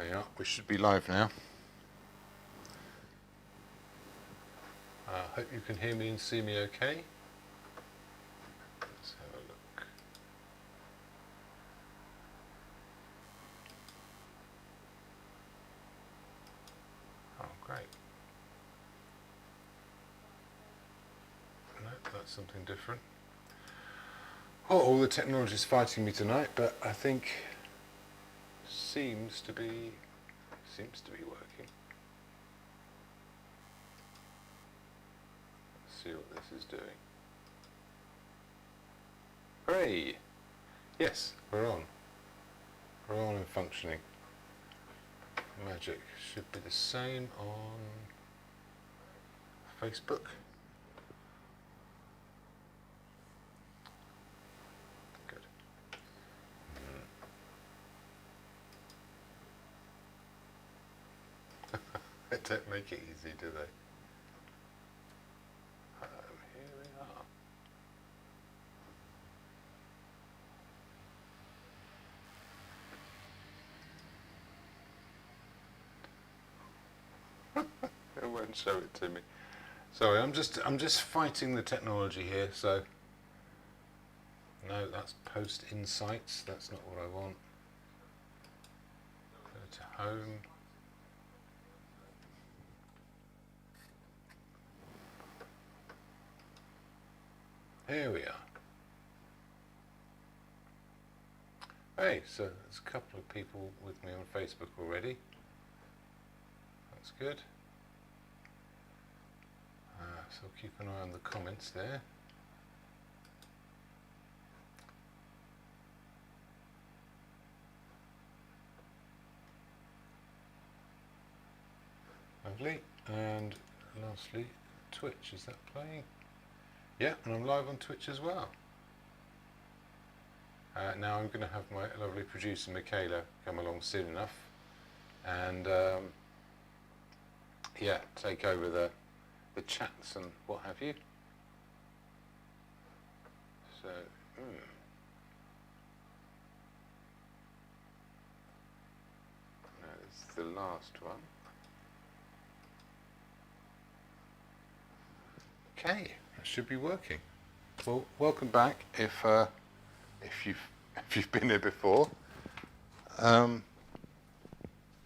There you are. We should be live now. Hope you can hear me and see me okay. Let's have a look. Oh, great. No, that's something different. Oh, all the technology is fighting me tonight, but I think seems to be working. Let's see what this is doing. Hooray! Yes, we're on. We're on and functioning. Magic. Should be the same on Facebook. Good. They don't make it easy, do they? Here we are. It won't show it to me. Sorry, I'm just fighting the technology here. So no, that's post insights. That's not what I want. Go to home. Here we are. Hey, so there's a couple of people with me on Facebook already. That's good. So keep an eye on the comments there. Lovely. And lastly, Twitch, is that playing? Yeah, and I'm live on Twitch as well. Now I'm going to have my lovely producer Michaela come along soon enough and yeah, take over the chats and what have you. So, no, it's the last one. Okay, that should be working. Well, welcome back. If you've been here before, I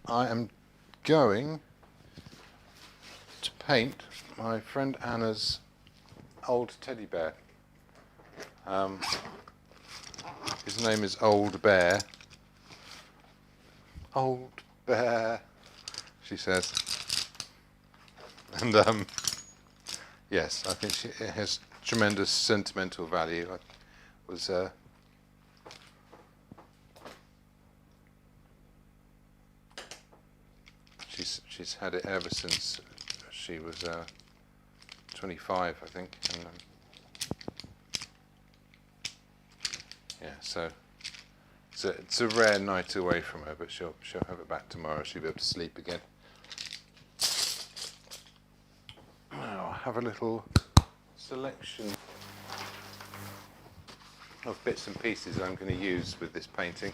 am going to paint my friend Anna's old teddy bear. His name is Old Bear. Old Bear, she says. And yes, I think it has tremendous sentimental value. I was she's had it ever since she was 25, I think. And, yeah, so it's a rare night away from her, but she'll have it back tomorrow. She'll be able to sleep again. Now I have a little selection of bits and pieces I'm going to use with this painting.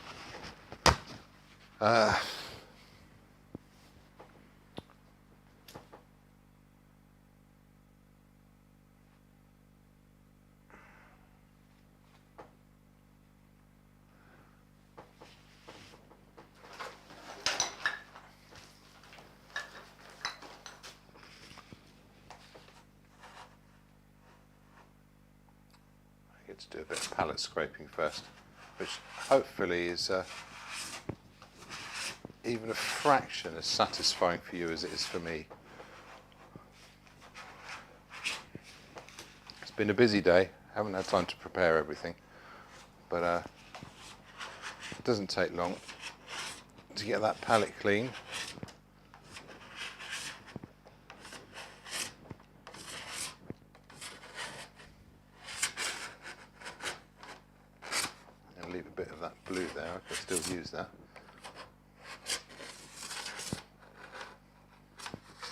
To do a bit of palette scraping first, which hopefully is even a fraction as satisfying for you as it is for me. It's been a busy day, haven't had time to prepare everything, but it doesn't take long to get that palette clean. Leave a bit of that blue there, I can still use that.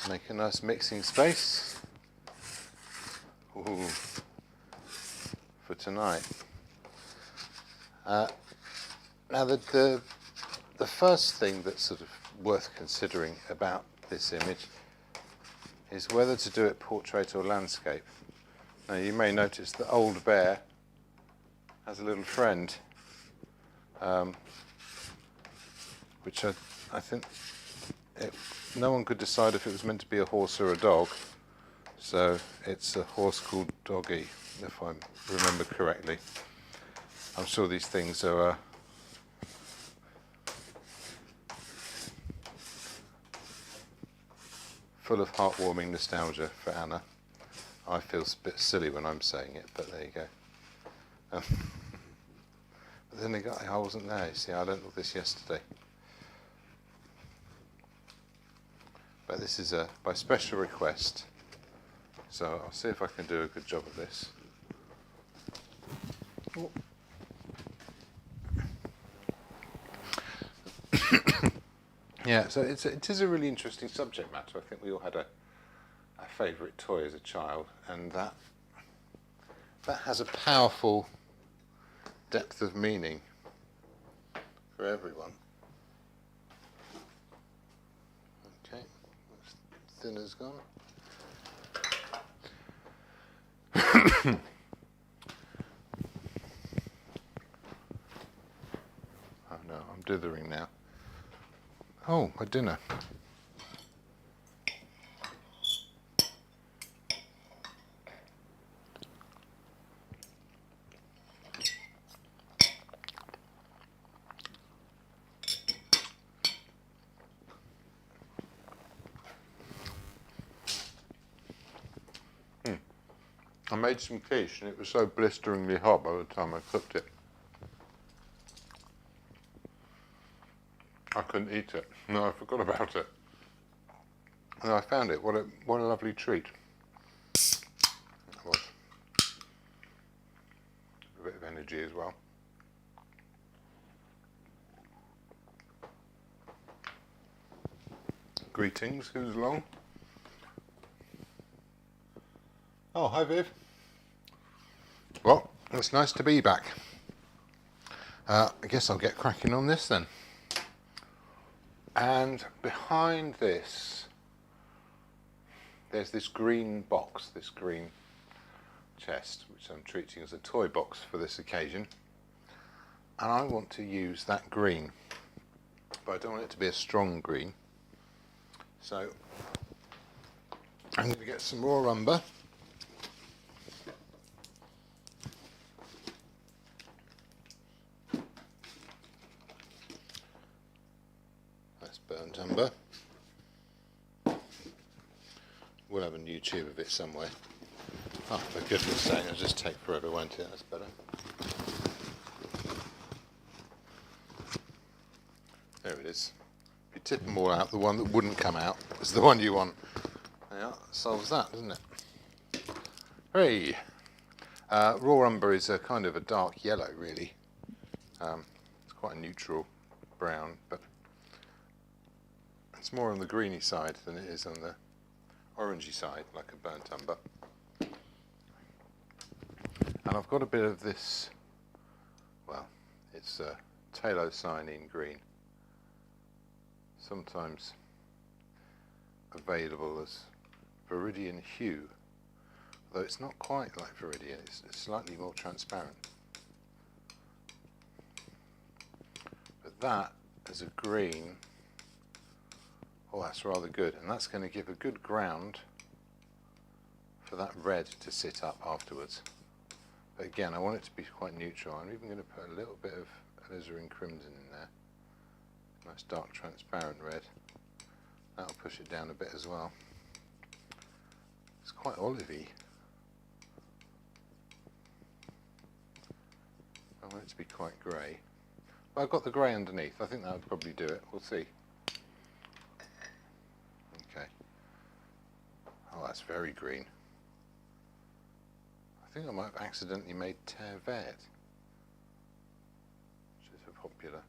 Make a nice mixing space. Ooh, for tonight. Now the the first thing that's sort of worth considering about this image is whether to do it portrait or landscape. Now you may notice that old bear has a little friend, which I think no one could decide if it was meant to be a horse or a dog, so it's a horse called Doggy, if I remember correctly. I'm sure these things are full of heartwarming nostalgia for Anna. I feel a bit silly when I'm saying it, but there you go. But then again, I wasn't there, you see, I learnt all this yesterday. But this is by special request, so I'll see if I can do a good job of this. Yeah, so it is a really interesting subject matter. I think we all had a favourite toy as a child, and that has a powerful depth of meaning for everyone. Okay, thinner's gone. Oh no, I'm dithering now. Oh, my dinner. I made some quiche and it was so blisteringly hot by the time I cooked it. I couldn't eat it. No, I forgot about it. And I found it. What a lovely treat. It was. A bit of energy as well. Greetings, who's along? Oh, hi Viv. Well, it's nice to be back. I guess I'll get cracking on this then. And behind this, there's this green box, this green chest, which I'm treating as a toy box for this occasion. And I want to use that green, but I don't want it to be a strong green. So I'm going to get some raw umber. Burnt umber. We'll have a new tube of it somewhere. Oh, for goodness sake, it'll just take forever, won't it? That's better. There it is. If you tip them all out, the one that wouldn't come out is the one you want. Yeah, solves that, doesn't it? Hey! Raw umber is a kind of a dark yellow, really. It's quite a neutral brown, but it's more on the greeny side than it is on the orangey side, like a burnt umber. And I've got a bit of this, well, it's a talocyanine green, sometimes available as viridian hue, although it's not quite like viridian, it's slightly more transparent. But that as a green, oh, that's rather good, and that's going to give a good ground for that red to sit up afterwards. But again, I want it to be quite neutral. I'm even going to put a little bit of alizarin crimson in there. Nice dark transparent red. That'll push it down a bit as well. It's quite olivey. I want it to be quite grey. But I've got the grey underneath. I think that would probably do it. We'll see. Okay. Oh, that's very green. I think I might have accidentally made terre verte, which is a popular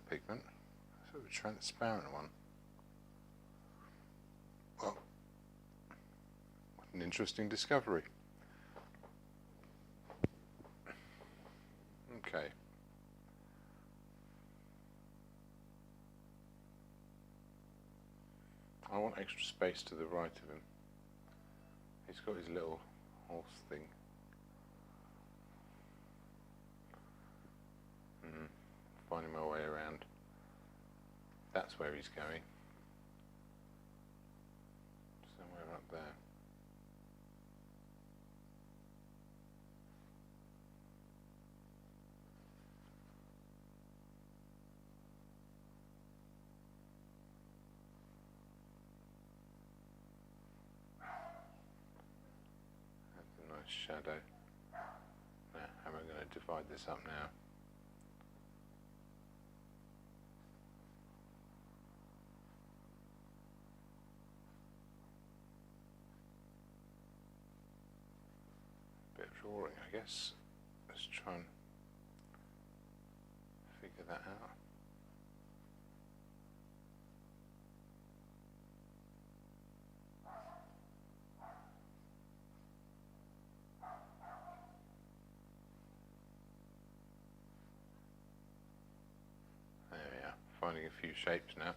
pigment. Sort of a transparent one. Well, what an interesting discovery. Okay. I want extra space to the right of him. He's got his little horse thing. Finding my way around. That's where he's going. Somewhere up there. That's a nice shadow. Now, how am I going to divide this up now? Bit of drawing, I guess. Let's try and figure that out. There we are, finding a few shapes now.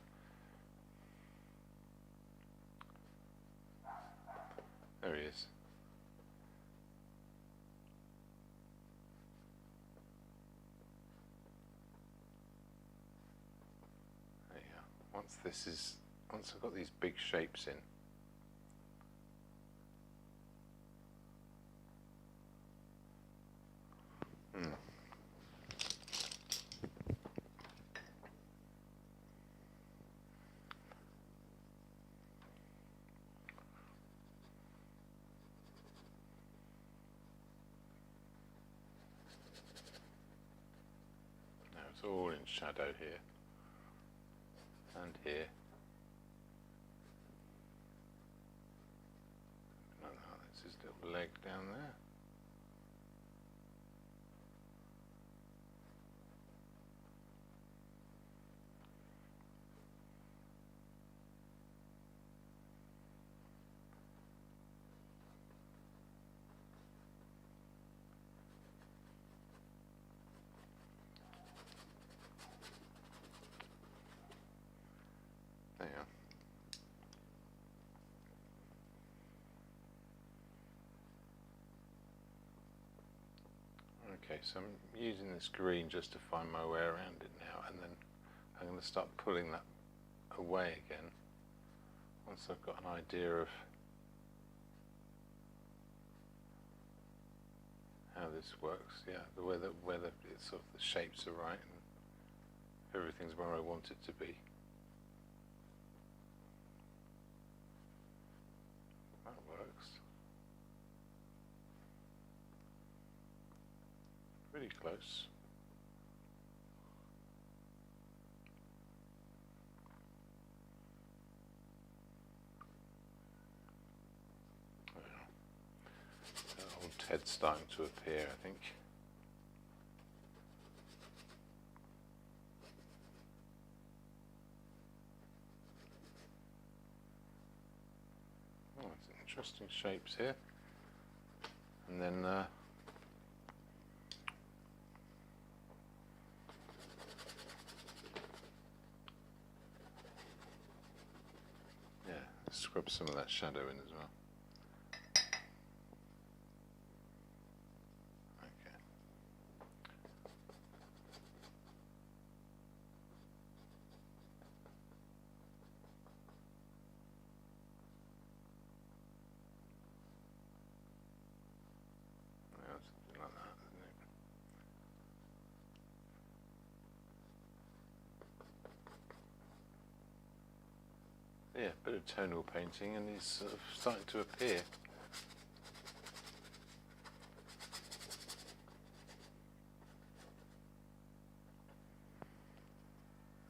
There he is. There you are. Once I've got these big shapes in, now it's all in shadow here and here. Like that. There's his little leg down there. There you are. Okay, so I'm using this green just to find my way around it now, and then I'm going to start pulling that away again once I've got an idea of how this works. Yeah, whether it's sort of the shapes are right and everything's where I want it to be. That works. Pretty close. Old Ted's starting to appear, I think. Oh, some interesting shapes here. And then yeah, scrub some of that shadow in as well. Okay. Yeah, something like that, isn't it? Yeah, a bit of tonal painting, and he's sort of starting to appear.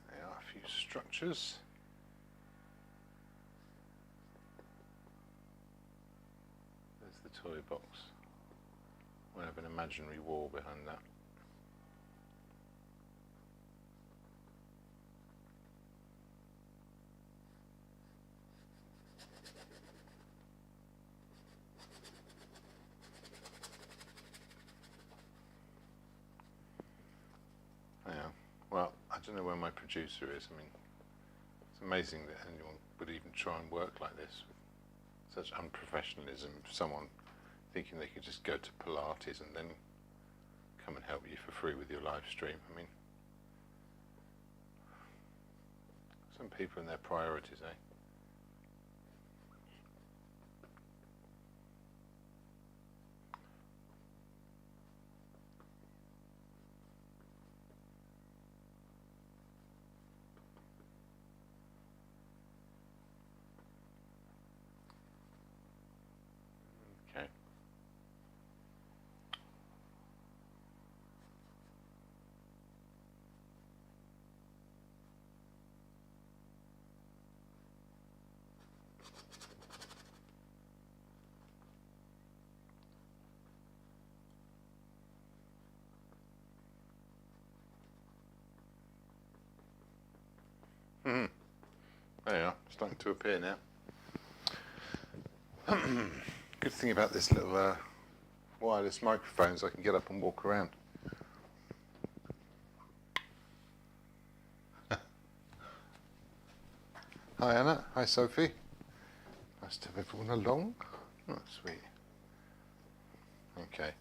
There are a few structures. There's the toy box. We'll have an imaginary wall behind that. Yeah. Well, I don't know where my producer is. I mean, It's amazing that anyone would even try and work like this with such unprofessionalism. Someone thinking they could just go to Pilates and then come and help you for free with your live stream. I mean, some people and their priorities, eh? Okay. There you are, starting to appear now. Good thing about this little wireless microphone is I can get up and walk around. Hi Anna, hi Sophie. Nice to have everyone along. Oh, sweet. Okay.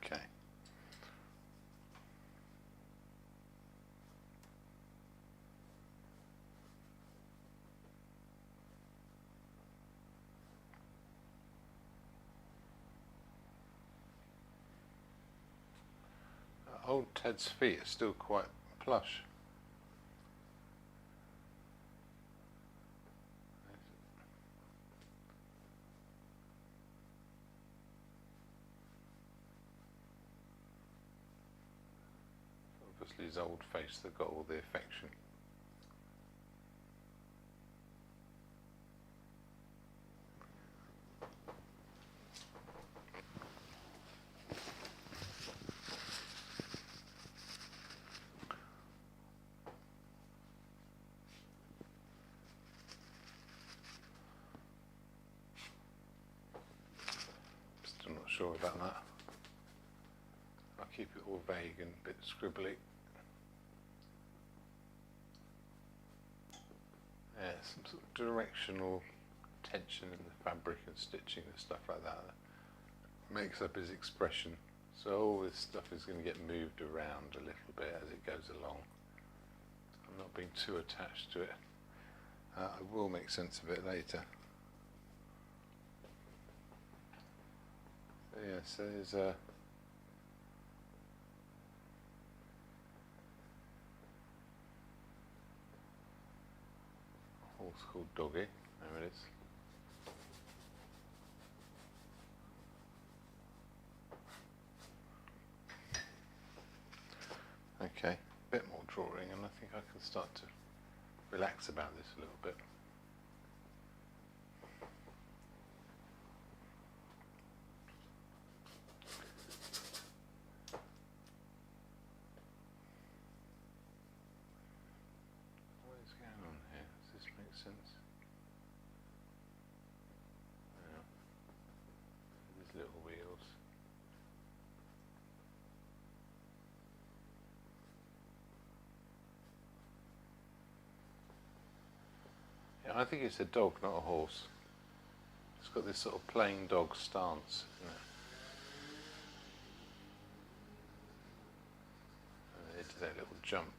Okay. Old Ted's feet are still quite plush. Obviously his old face that got all the affection. Still not sure about that. I'll keep it all vague and a bit scribbly. Yeah, some sort of directional tension in the fabric and stitching and stuff like that makes up his expression. So all this stuff is going to get moved around a little bit as it goes along. I'm not being too attached to it. I will make sense of it later. So yeah, so there's a horse called Doggy. There it is. Okay, a bit more drawing and I think I can start to relax about this a little bit. What is going on here? Does this make sense? Yeah. These little wheels. Yeah, I think it's a dog, not a horse. It's got this sort of playing dog stance, isn't it? And it did that little jump.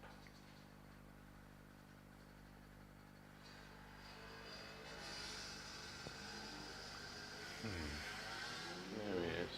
There he is.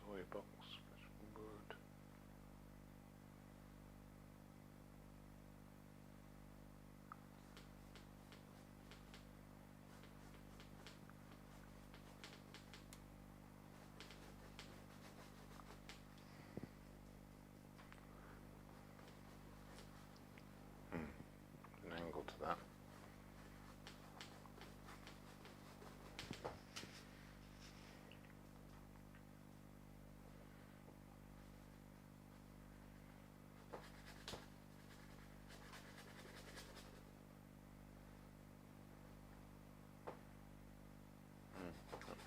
toy box. Word. An angle to that.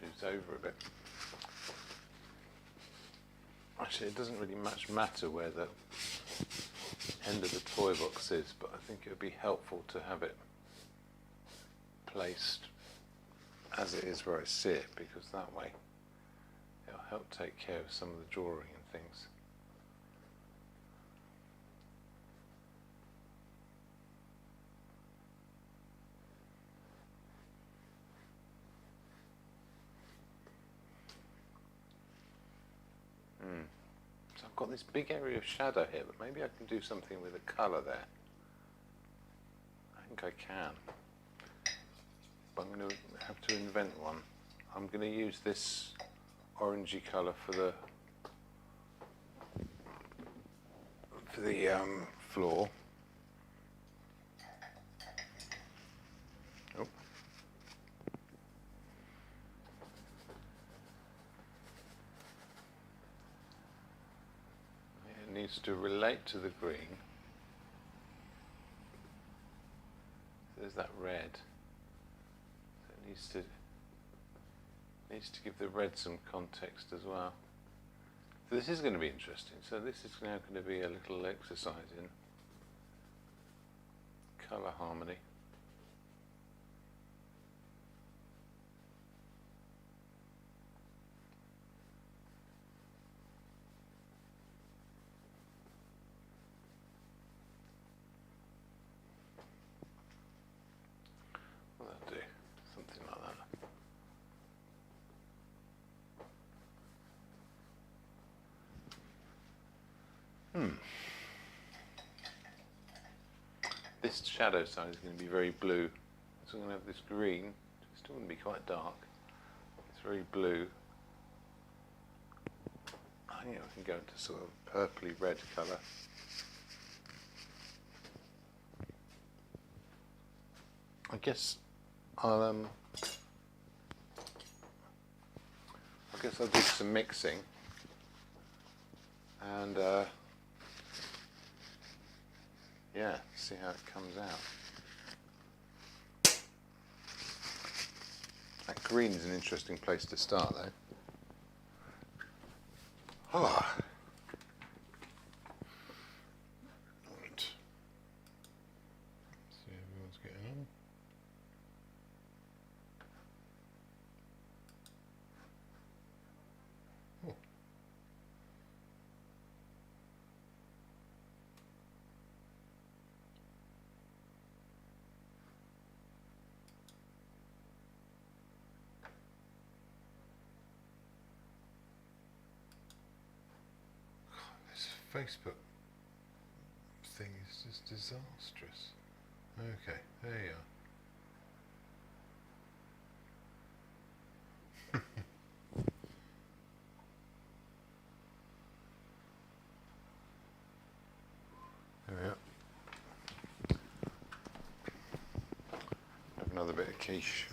Moves over a bit. Actually, it doesn't really much matter where the end of the toy box is, but I think it would be helpful to have it placed as it is where I see it, because that way it'll help take care of some of the drawing and things. So I've got this big area of shadow here, but maybe I can do something with a colour there. I think I can. But I'm going to have to invent one. I'm going to use this orangey colour for the floor. Oh. It needs to relate to the green. There's that red. So it needs to give the red some context as well. So this is going to be interesting. So this is now going to be a little exercise in colour harmony. What'll that do? Something like that. This shadow side is going to be very blue. So I'm going to have this green. It's still going to be quite dark. It's very blue. I think I can go into sort of purpley red colour. I guess I'll do some mixing and yeah, see how it comes out. That green is an interesting place to start though. Ah. Right. See how everyone's getting on. Oh. This Facebook thing is just disastrous. Okay, there you are. There we are. Have another bit of quiche.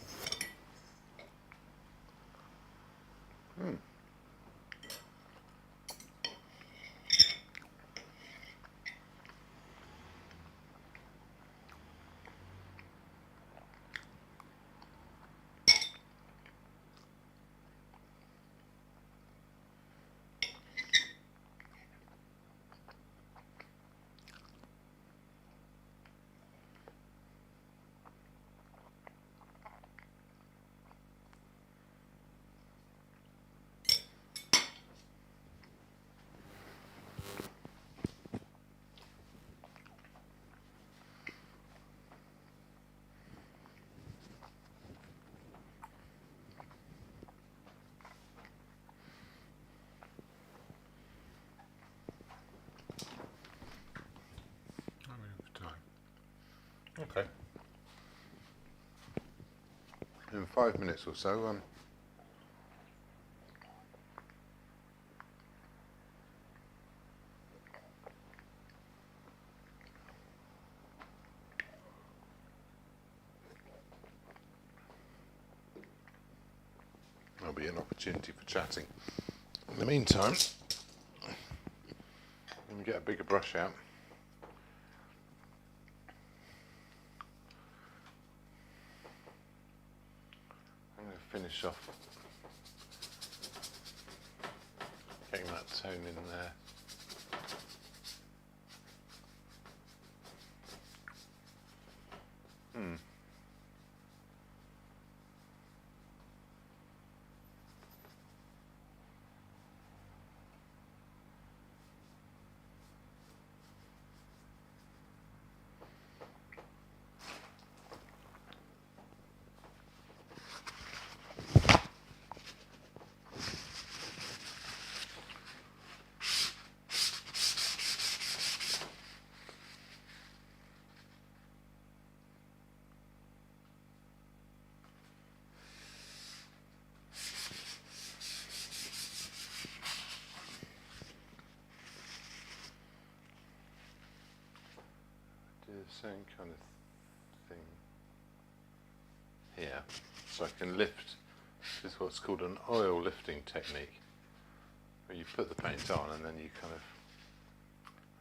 Okay. In 5 minutes or so, there'll be an opportunity for chatting. In the meantime, let me get a bigger brush out. I'm going to finish off getting that tone in there. Do the same kind of thing here, so I can lift. This is what's called an oil lifting technique, where you put the paint on and then you kind of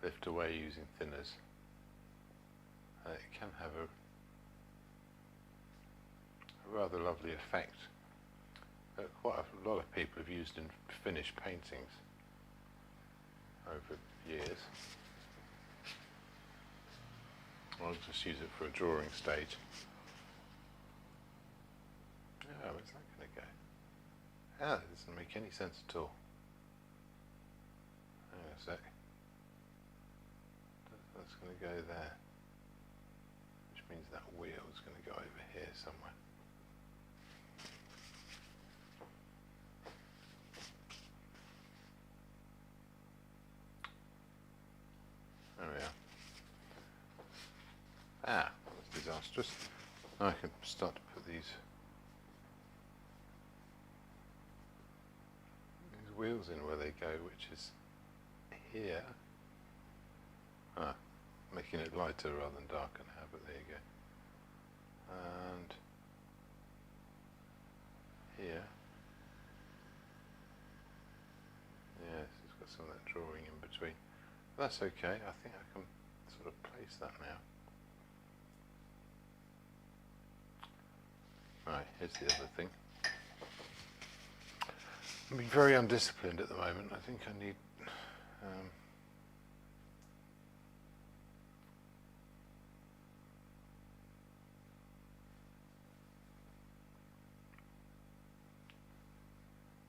lift away using thinners. It can have a rather lovely effect that quite a lot of people have used in finished paintings over years. I'll just use it for a drawing stage. Oh, where's that going to go? Ah, it doesn't make any sense at all. Hang on a sec. That's going to go there. Which means that wheel is going to go over here somewhere. There we are. Ah, that was disastrous. Now I can start to put these wheels in where they go, which is here. Ah, making it lighter rather than darker now, but there you go. And here. Yes, it's got some of that drawing in between. That's okay, I think I can sort of place that now. Right, here's the other thing. I'm being very undisciplined at the moment. I think I need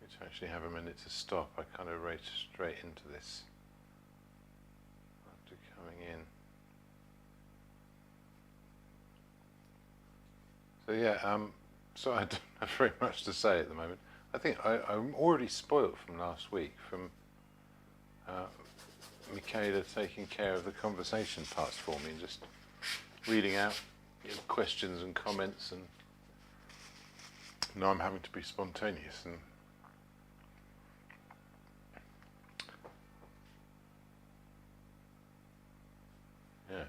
to actually have a minute to stop. I kind of raced straight into this after coming in. So yeah, so I don't have very much to say at the moment. I think I'm already spoilt from last week, from Michaela taking care of the conversation parts for me and just reading out questions and comments, and now I'm having to be spontaneous. And yeah,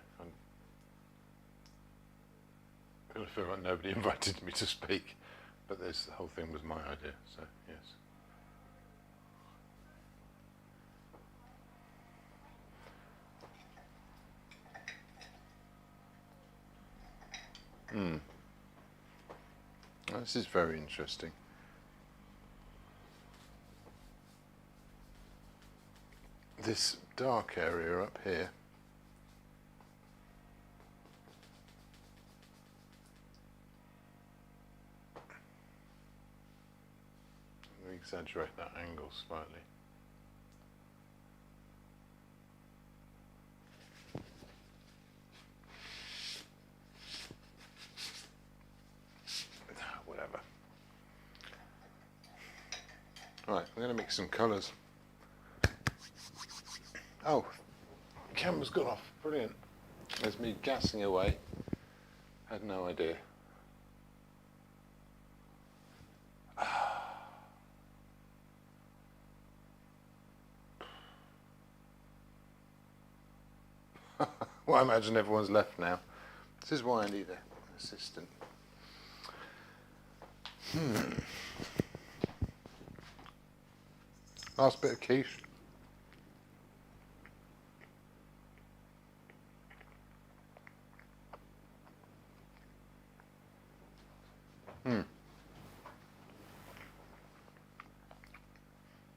I feel like nobody invited me to speak, but the whole thing was my idea, so yes. This is very interesting. This dark area up here let me exaggerate that angle slightly. Whatever. Right, I'm going to mix some colours. Oh, camera's gone off. Brilliant. There's me gassing away. Had no idea. Well, I imagine everyone's left now. This is why I need an assistant. Last bit of quiche.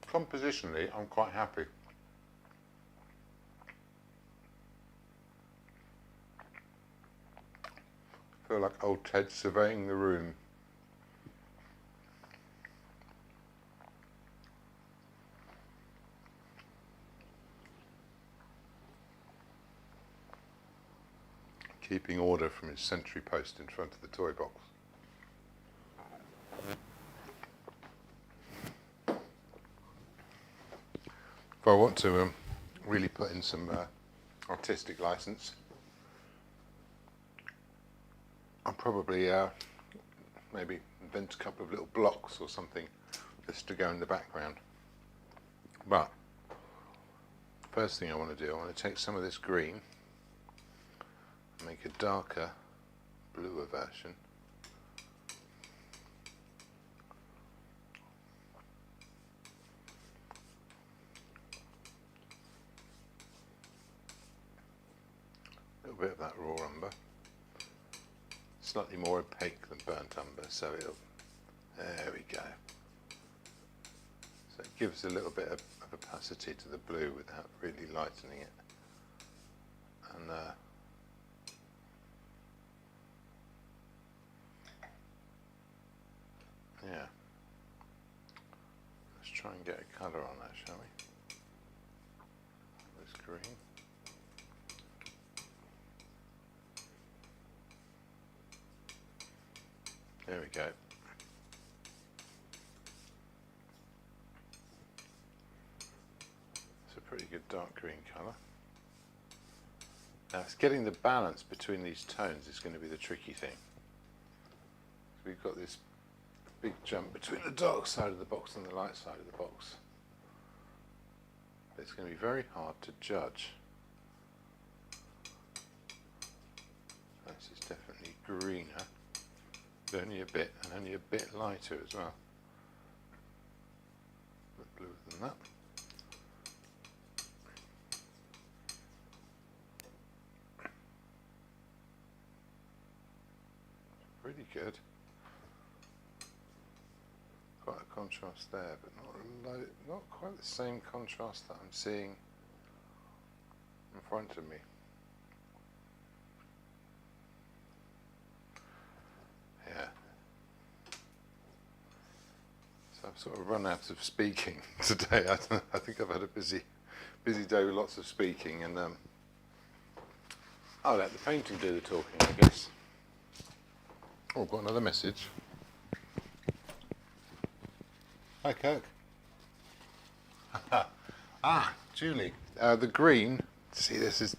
Compositionally, I'm quite happy. I feel like old Ted surveying the room. Keeping order from his sentry post in front of the toy box. If I want to really put in some artistic license, I'll probably maybe invent a couple of little blocks or something just to go in the background. But first thing I want to do, I want to take some of this green and make a darker, bluer version. A little bit of that raw umber. Slightly more opaque than burnt umber, so it'll, there we go. So it gives a little bit of opacity to the blue without really lightening it. And yeah, let's try and get a colour on that, shall we? This green. There we go. It's a pretty good dark green colour. Now it's getting the balance between these tones is going to be the tricky thing. We've got this big jump between the dark side of the box and the light side of the box. It's going to be very hard to judge. This is definitely greener. Only a bit, and only a bit lighter as well. A bit bluer than that. Pretty good. Quite a contrast there, but not quite the same contrast that I'm seeing in front of me. Yeah. So I've sort of run out of speaking today. I think I've had a busy day with lots of speaking, and I'll let the painting do the talking, I guess. Oh, I've got another message. Hi, Kirk. Julie. The green. See, this is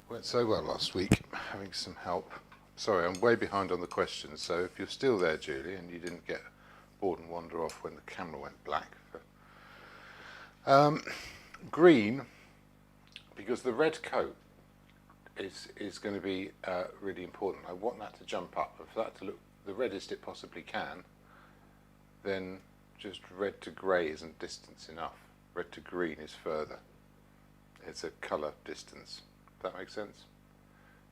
went so well last week. Having some help. Sorry, I'm way behind on the questions, so if you're still there, Julie, and you didn't get bored and wander off when the camera went black. Green, because the red coat is going to be really important. I want that to jump up, and for that to look the reddest it possibly can, then just red to grey isn't distance enough. Red to green is further. It's a colour distance. Does that make sense?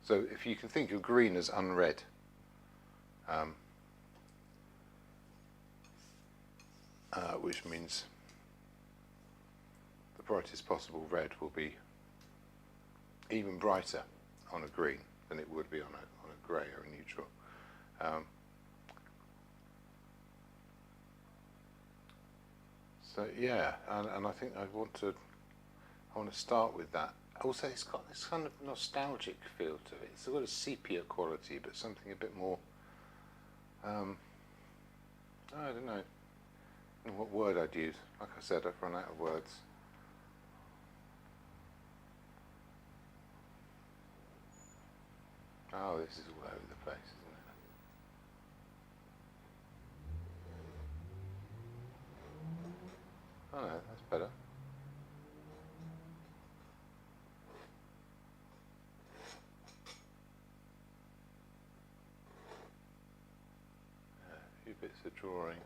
So if you can think of green as unread, which means the brightest possible red will be even brighter on a green than it would be on a grey or a neutral. So yeah, and I think I want to start with that. Also, it's got this kind of nostalgic feel to it. It's got a sepia quality, but something a bit more, I don't know what word I'd use. Like I said, I've run out of words. Oh, this is all over the place, isn't it? Oh no, that's better. Yeah, a few bits of drawing,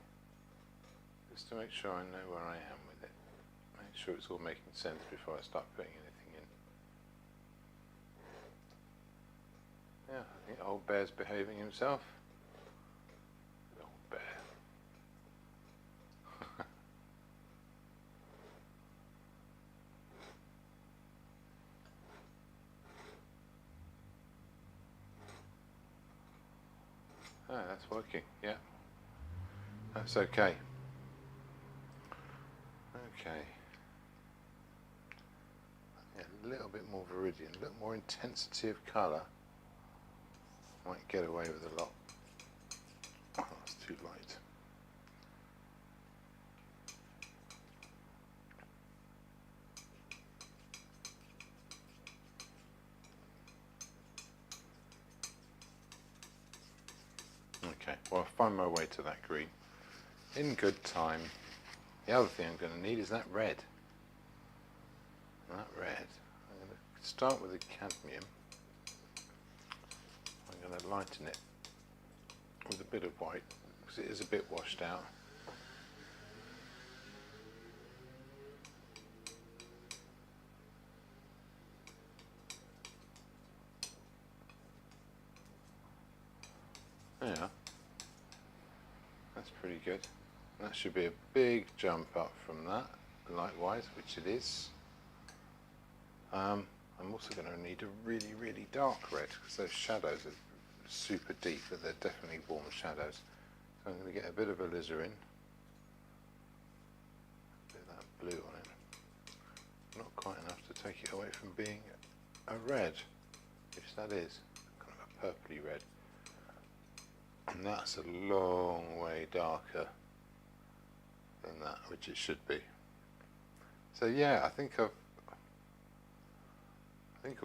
just to make sure I know where I am with it. Make sure it's all making sense before I start putting anything in. Yeah, I think old bear's behaving himself. Old bear. Oh, that's working, yeah. That's okay. Okay. Yeah, a little bit more viridian, a little more intensity of colour. Might get away with a lot. Oh, that's too light. Okay, well, I'll find my way to that green in good time. The other thing I'm going to need is that red. That red, I'm going to start with the cadmium. I'm going to lighten it with a bit of white because it is a bit washed out. Yeah, that's pretty good. That should be a big jump up from that, likewise, which it is. I'm also going to need a really, really dark red because those shadows are super deep, but they're definitely warm shadows. So I'm going to get a bit of alizarin, a bit of that blue on it. Not quite enough to take it away from being a red, which that is, kind of a purpley red. And that's a long way darker than that, which it should be. So yeah, I think I've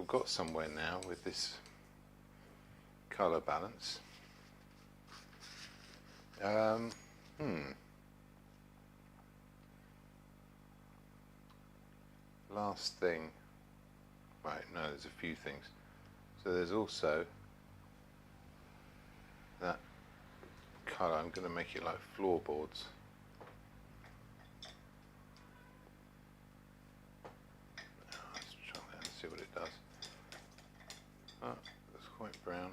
got somewhere now with this colour balance. Last thing. Right, no, there's a few things. So there's also that colour. I'm going to make it like floorboards. Let's try that and see what it does. Oh, it's quite brown.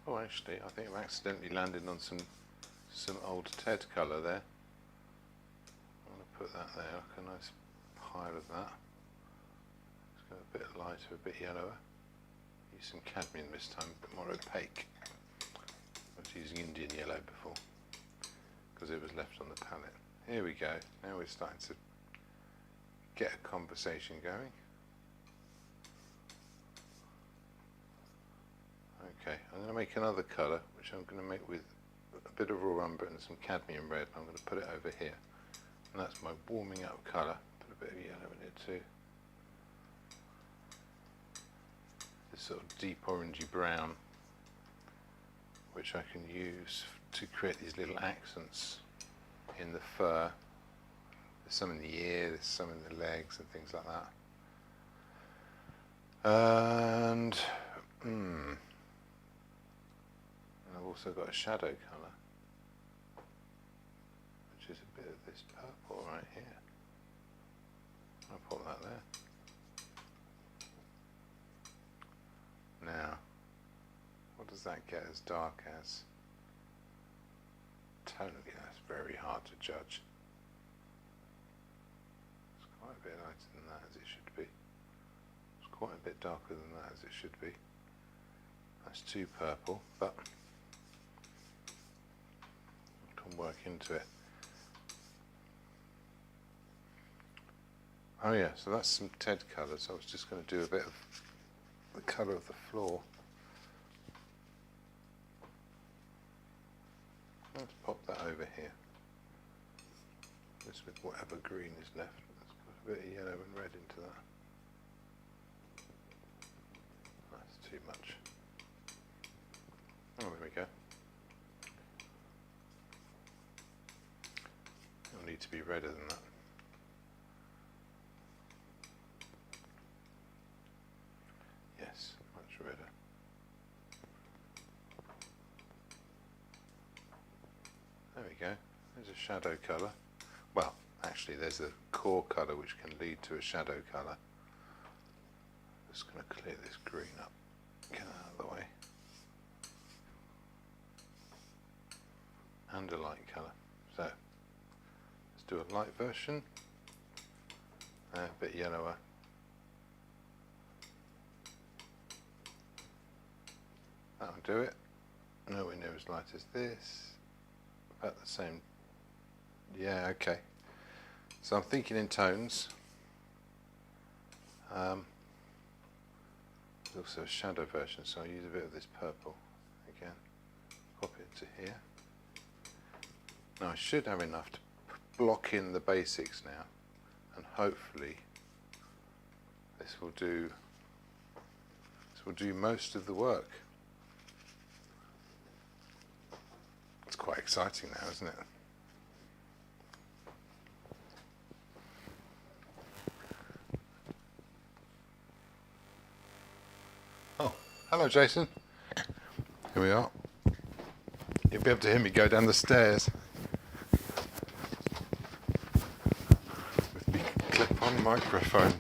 Oh, actually, I think I've accidentally landed on some old Ted colour there. I'm going to put that there, like a nice pile of that. Let's go a bit lighter, a bit yellower. Use some cadmium this time, a bit more opaque. I was using Indian yellow before because it was left on the palette. Here we go. Now we're starting to get a conversation going. Okay, I'm going to make another colour, which I'm going to make with a bit of raw umber and some cadmium red. I'm going to put it over here, and that's my warming up colour. Put a bit of yellow in it too. This sort of deep orangey brown, which I can use to create these little accents in the fur. There's some in the ear, there's some in the legs and things like that. And I've also got a shadow colour, which is a bit of this purple right here. I'll put that there. Now, what does that get as dark as? Tonally, that's very hard to judge. It's quite a bit lighter than that as it should be. It's quite a bit darker than that as it should be. That's too purple, but I can work into it. Oh yeah, so that's some Ted colours. I was just going to do a bit of the colour of the floor. Let's pop that over here. Just with whatever green is left. Let's put a bit of yellow and red into that. That's too much. Oh, there we go. It'll need to be redder than that. Yes, much redder. There we go. There's a shadow colour. Well, actually there's a core colour which can lead to a shadow colour. Just going to clear this green up. Get that out of the way. And a light colour. So, let's do a light version. A bit yellower. That'll do it. Nowhere near as light as this. About the same. Yeah, okay. So I'm thinking in tones. There's also a shadow version, so I'll use a bit of this purple again. Pop it into here. Now I should have enough to block in the basics now, and hopefully this will do most of the work. It's quite exciting now, isn't it? Oh, hello Jason. Here we are. You'll be able to hear me go down the stairs with the clip-on microphone.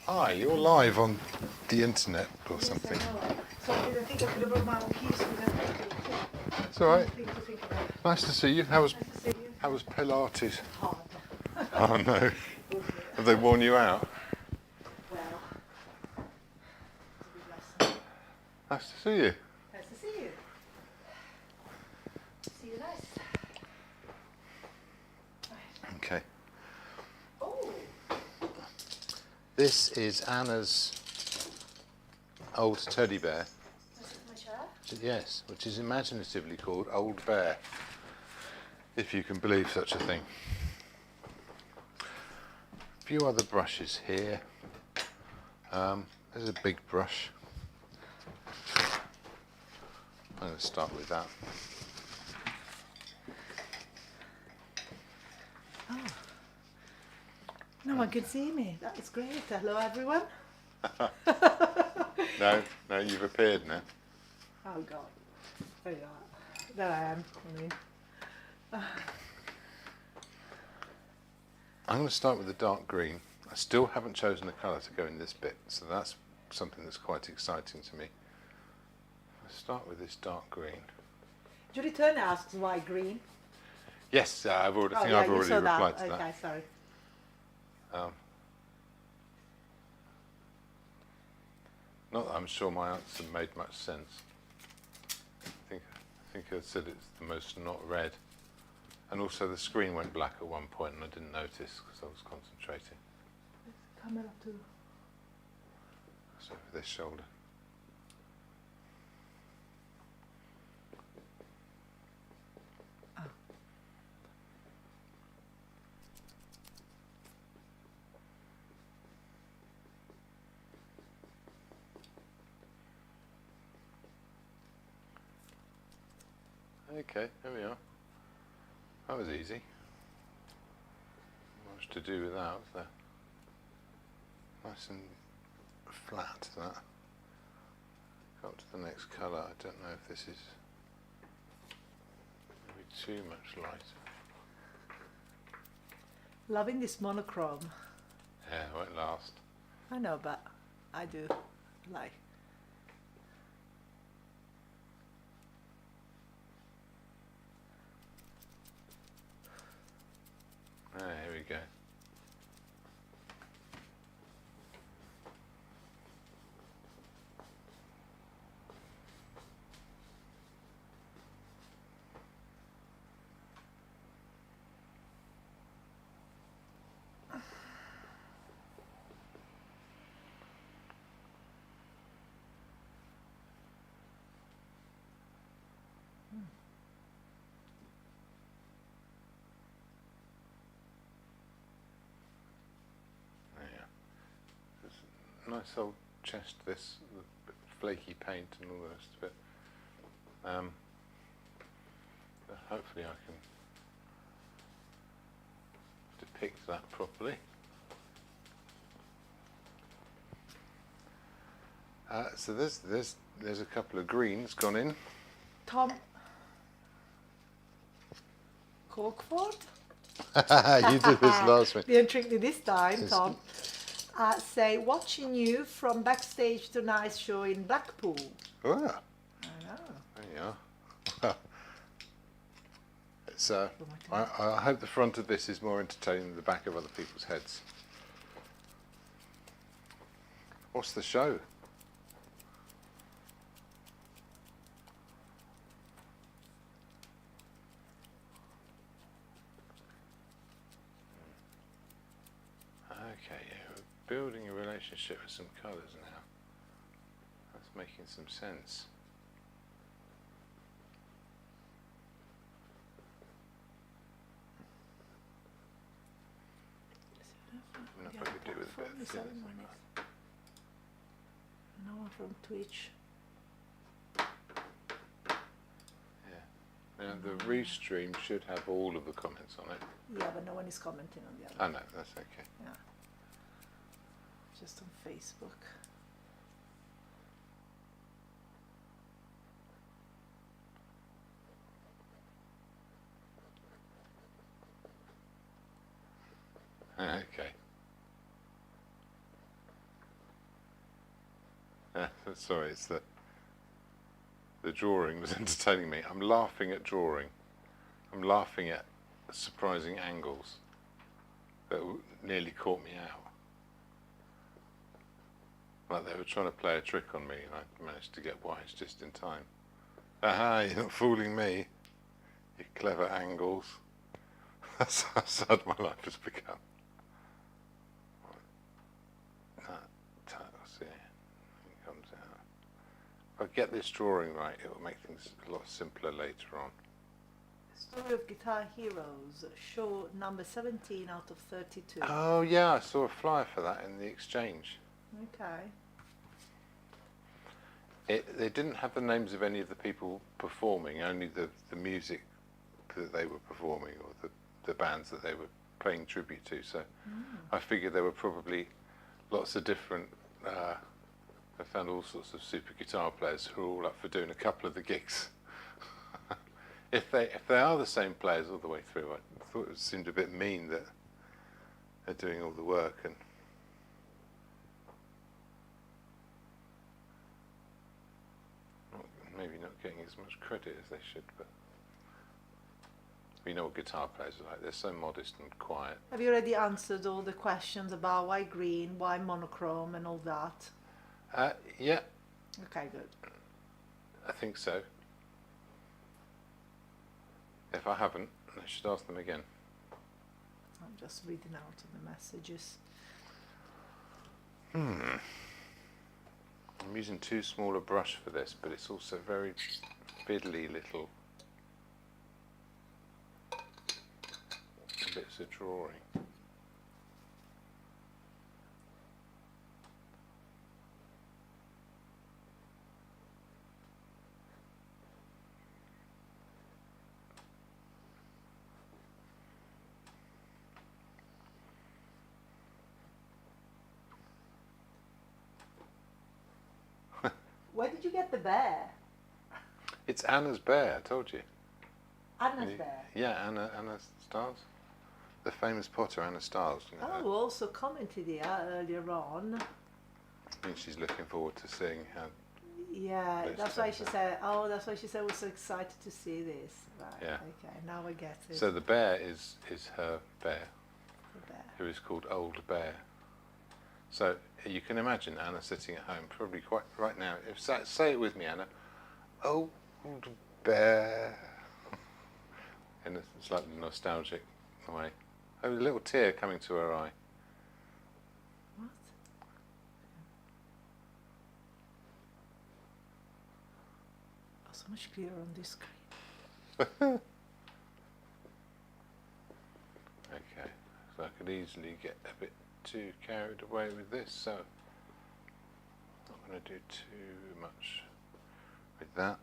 Hi, you're live on the internet or something. So I didn't think I could have brought my own keys with them. It's alright. To think about. Nice to see you. How was Nice to see you. Pilates? Hard. Oh no. Have they worn you out? Well, it's a big lesson. Nice to see you. Nice to see you. See you nice. Okay. Oh, This is Anna's old teddy bear. that's my chair. Yes, which is imaginatively called Old Bear, if you can believe such a thing. A few other brushes here. There's a big brush. I'm going to start with that. No one can see me. That is great. Hello, everyone. No, you've appeared now. Oh God. There you are. There I am. I mean, I'm going to start with the dark green. I still haven't chosen a colour to go in this bit, so that's something that's quite exciting to me. I'll start with this dark green. Judy Turner asks why green. Yes, I've already Oh, yeah, you replied saw to that. that. Okay, sorry. Not that I'm sure my answer made much sense. I think I said it's the most not red. And also the screen went black at one point and I didn't notice because I was concentrating. Camera too. So over this shoulder. Okay, there we are. That was easy. Not much to do with that, was there? Nice and flat, that. Go up to the next colour. I don't know if this is maybe too much light. Loving this monochrome. Yeah, it won't last. I know, but I do like. Ah, here we go. nice old chest, this, with flaky paint and all the rest of it. But hopefully I can depict that properly. So there's a couple of greens gone in. Tom Corkford? You did this last week. Didn't trick me this time, It's- Tom. Say, watching you from backstage tonight's show in Blackpool. Oh, I know. there you are. It's, I hope the front of this is more entertaining than the back of other people's heads. What's the show? Okay, yeah, we're building a relationship with some colours now. That's making some sense. I wonder if I could do with a bit of thin as well. No one from Twitch. Now the restream should have all of the comments on it. Yeah, but no one is commenting on the other. Oh no, that's okay. Yeah. Just on Facebook. Okay. Sorry, it's the drawing was entertaining me. I'm laughing at drawing. I'm laughing at surprising angles that nearly caught me out. Like they were trying to play a trick on me and I managed to get wise just in time. Aha, you're not fooling me, you clever angles. That's how sad my life has become. See, it comes out. If I get this drawing right, it will make things a lot simpler later on. Story of Guitar Heroes, show number 17 out of 32. Oh yeah, I saw a flyer for that in the exchange. Okay. They didn't have the names of any of the people performing, only the music that they were performing or the bands that they were paying tribute to. So I figured there were probably lots of different. I found all sorts of super guitar players who are all up for doing a couple of the gigs. If they are the same players all the way through, I thought it seemed a bit mean that they're doing all the work and. Maybe not getting as much credit as they should, but we know what guitar players are like. They're so modest and quiet. Have you already answered all the questions about why green, why monochrome and all that? Yeah, Okay, good. I think so. If I haven't, I should ask them again. I'm just reading out of the messages. I'm using too small a brush for this, but it's also very fiddly little bits of drawing. Where did you get the bear? It's Anna's bear, I told you. Anna's bear. Yeah, Anna Stars. The famous potter Anna Stars. You know her. Oh, also commented here earlier on. I think she's looking forward to seeing how. Yeah, This that's why she center. said. Oh, that's why she said was so excited to see this. Right. Yeah. Okay, now I get it. So the bear is her bear, the bear. who is called Old Bear. So you can imagine Anna sitting at home, probably quite right now. Say it with me, Anna. Old Bear. In a slightly nostalgic way. Oh, a little tear coming to her eye. What? Oh, so much clearer on this screen. Okay, so I could easily get a bit too carried away with this, so Not going to do too much with that.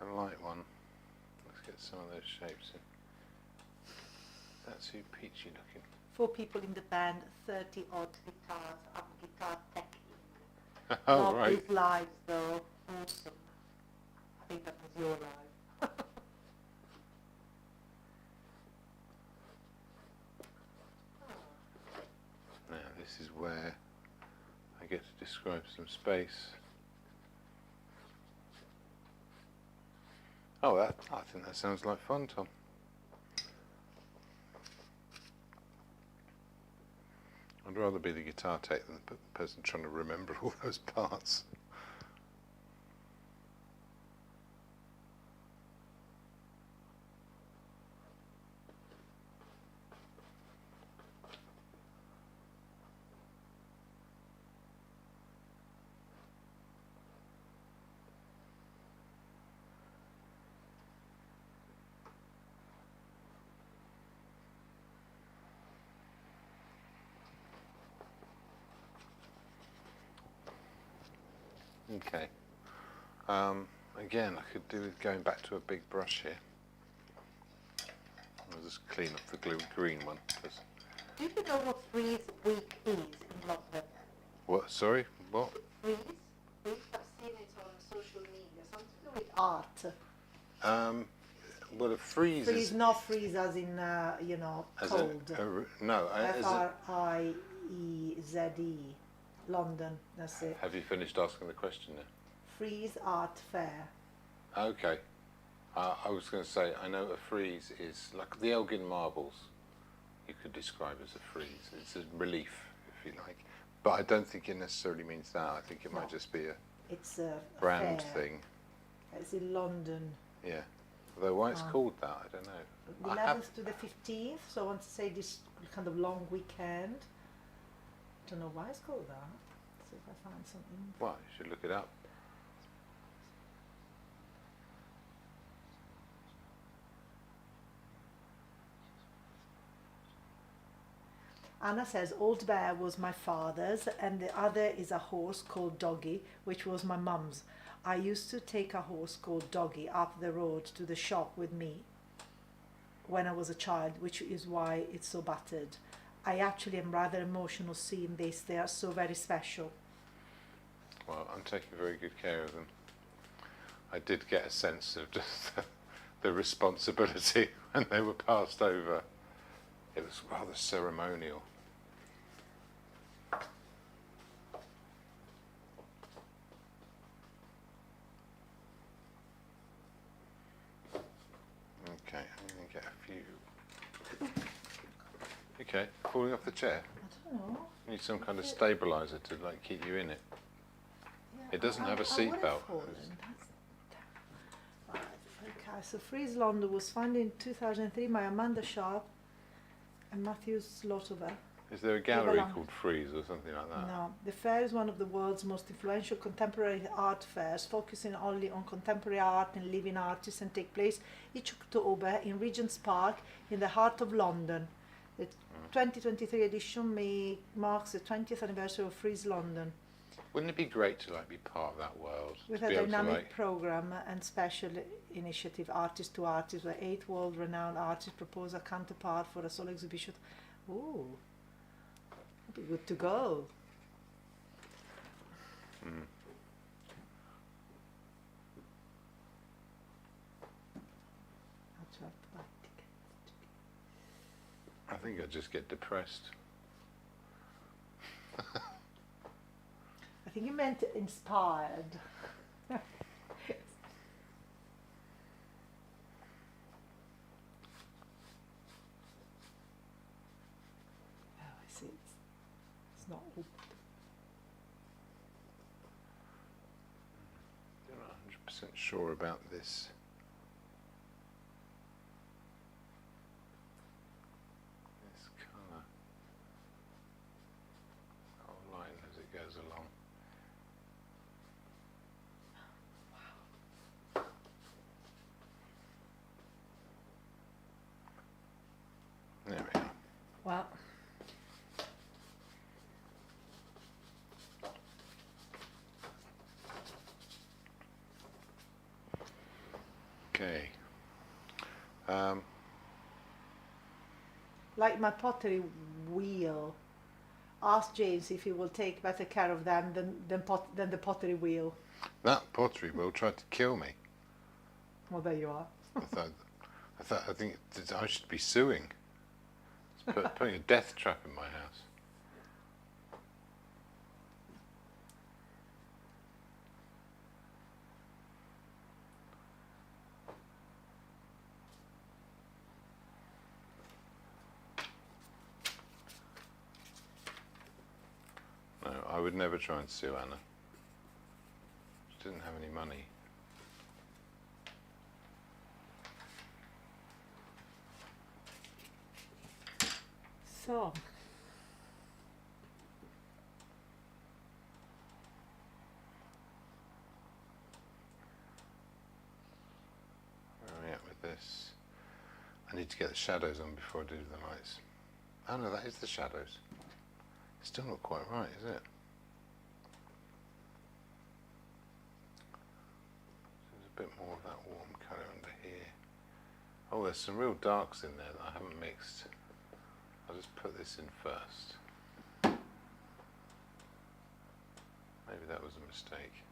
A light one. Let's get some of those shapes in. That's too peachy looking. 4 people in the band, 30 odd guitars. I'm guitar tech. Oh, Love right. these lives though. Awesome. I think that was your live. Now this is where I get to describe some space. Oh, I think that sounds like fun, Tom. I'd rather be the guitar tech than the person trying to remember all those parts. Okay. Again, I could do with going back to a big brush here. I'll just clean up the green one. Do you know what Freeze Week is in London? What? Sorry? What? Freeze? I've seen it on social media. Something to do with art. Well, a freeze Freeze, is... not freeze as in, you know, as cold. no, as a, Frieze, London, that's it. have you finished asking the question now? Freeze Art Fair. Okay. I was going to say, I know a frieze is like the Elgin marbles. You could describe as a frieze. It's a relief, if you like. But I don't think it necessarily means that. I think it might just be a It's a brand fair. thing. It's in London. Yeah. Although why it's called that, I don't know. The 11th to the 15th, so I want to say this kind of long weekend. Don't know why it's called that. See if I find something. Well, you should look it up. Anna says, Old Bear was my father's and the other is a horse called Doggy, which was my mum's. I used to take a horse called Doggy up the road to the shop with me when I was a child, which is why it's so battered. I actually am rather emotional seeing this. They are so very special. Well, I'm taking very good care of them. I did get a sense of just the responsibility when they were passed over. It was rather ceremonial. Okay, I'm going to get a few. Okay, falling off the chair. I don't know. You need some kind of stabilizer to like keep you in it. It doesn't have a seat belt. Right, okay, so Freeze London was founded in 2003 by Amanda Sharp and Matthew Slotover. Is there a gallery London. called Freeze or something like that? No, the fair is one of the world's most influential contemporary art fairs, focusing only on contemporary art and living artists, and take place each October in Regent's Park in the heart of London. The 2023 edition marks the 20th anniversary of Freeze London, Wouldn't it be great to like be part of that world? with to a be able to, dynamic like, program and special initiative, Artist to Artist, where 8 world-renowned artists propose a counterpart for a solo exhibition. Ooh, that'd be good to go. I'll try to buy tickets. I think I'd just get depressed. I think you meant inspired. Oh, I see. It's not open. I'm not 100% sure about this. This colour. I'll line as it goes along. There we are. Well, like my pottery wheel. Ask James if he will take better care of them than the pottery wheel. That pottery wheel tried to kill me. Well, there you are. I think I should be suing. It's putting a death trap in my house. No, I would never try and sue Anna. She didn't have any money. So, Where are we at with this? I need to get the shadows on before I do the lights. Oh no, that is the shadows. It's still not quite right, is it? There's a bit more of that warm colour under here. Oh, there's some real darks in there that I haven't mixed. I'll just put this in first. Maybe that was a mistake.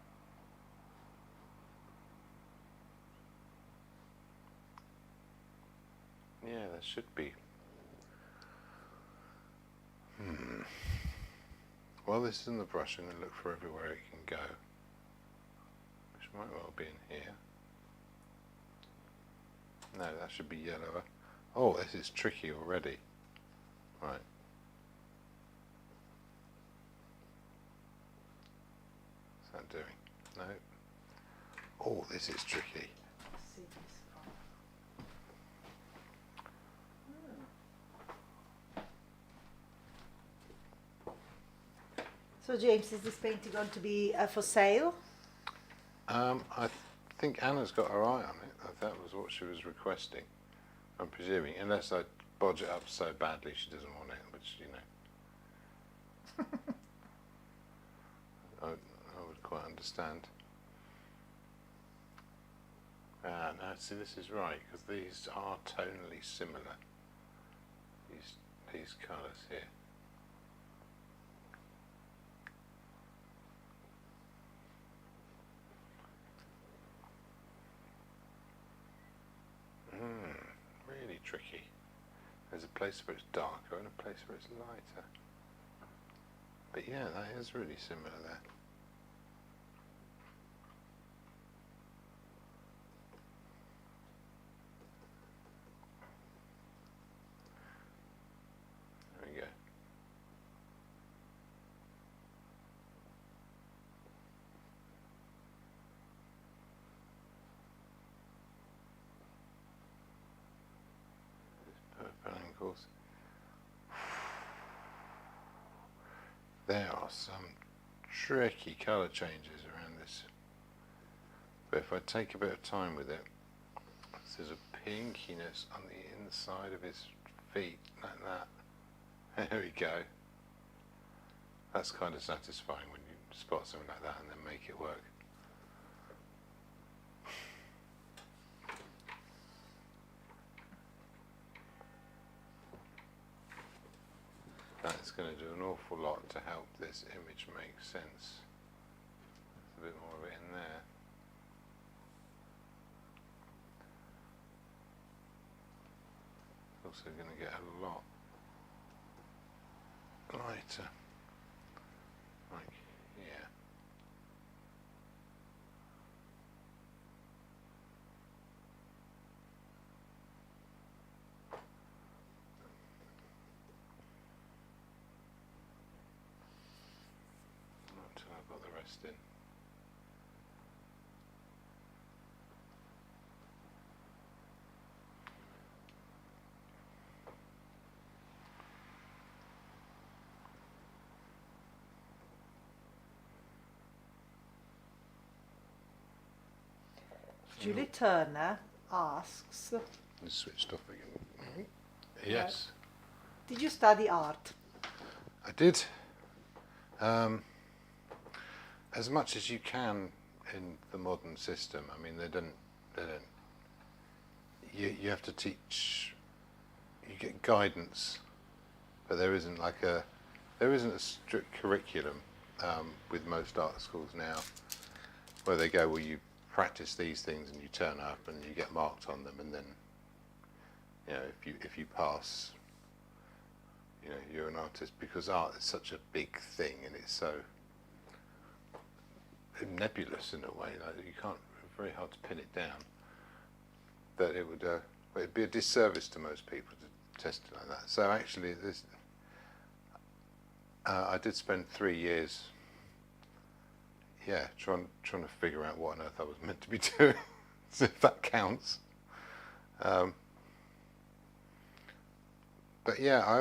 Yeah, that should be. Well, this is in the brush. I'm going to look for everywhere it can go, which might well be in here. No, that should be yellower. Oh, this is tricky already. Right. What's that doing? No. Oh, this is tricky. see this one. So James, is this painting going to be for sale? I think Anna's got her eye on it. That was what she was requesting. I'm presuming, unless I bodge it up so badly she doesn't want it, which, you know, I would quite understand. No, see, this is right, because these are tonally similar. These colours here. Really tricky. There's a place where it's darker and a place where it's lighter. But yeah, that is really similar there. There we go. Purple angles. There are some tricky colour changes around this. But if I take a bit of time with it, there's a pinkiness on the inside of his feet, like that. There we go. That's kind of satisfying when you spot something like that and then make it work. That's going to do an awful lot to help this image make sense. There's a bit more of it in there. Also going to get a lot lighter, like here. Not until I've got the rest in. Julie Turner asks, It's switched off again. Yes, did you study art? I did. As much as you can in the modern system. I mean, they don't. You have to teach. you get guidance, but there isn't a strict curriculum with most art schools now, where they go, well, you practice these things and you turn up and you get marked on them, and then, you know, if you pass, you know, you're an artist, because art is such a big thing and it's so nebulous in a way, like you can't, very hard to pin it down, that it would it'd be a disservice to most people to test it like that. So actually this I did spend 3 years trying to figure out what on earth I was meant to be doing, so if that counts. But yeah, I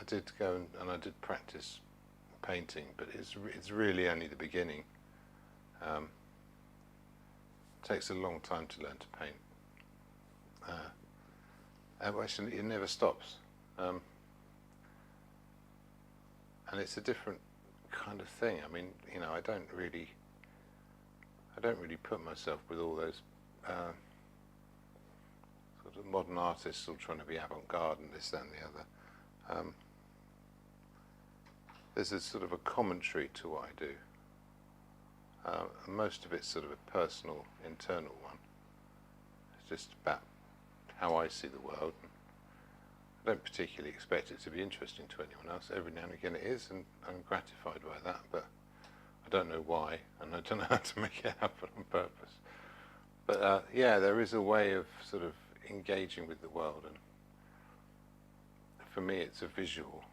did go and I did practice painting, but it's really only the beginning. It takes a long time to learn to paint. Actually, it never stops, and it's a different kind of thing. I mean, you know, I don't really put myself with all those sort of modern artists all trying to be avant-garde and this, that, and the other. There's a sort of a commentary to what I do. And most of it's sort of a personal, internal one. It's just about how I see the world. I don't particularly expect it to be interesting to anyone else. Every now and again it is, and I'm gratified by that, but I don't know why, and I don't know how to make it happen on purpose. But yeah, there is a way of sort of engaging with the world, and for me it's a visual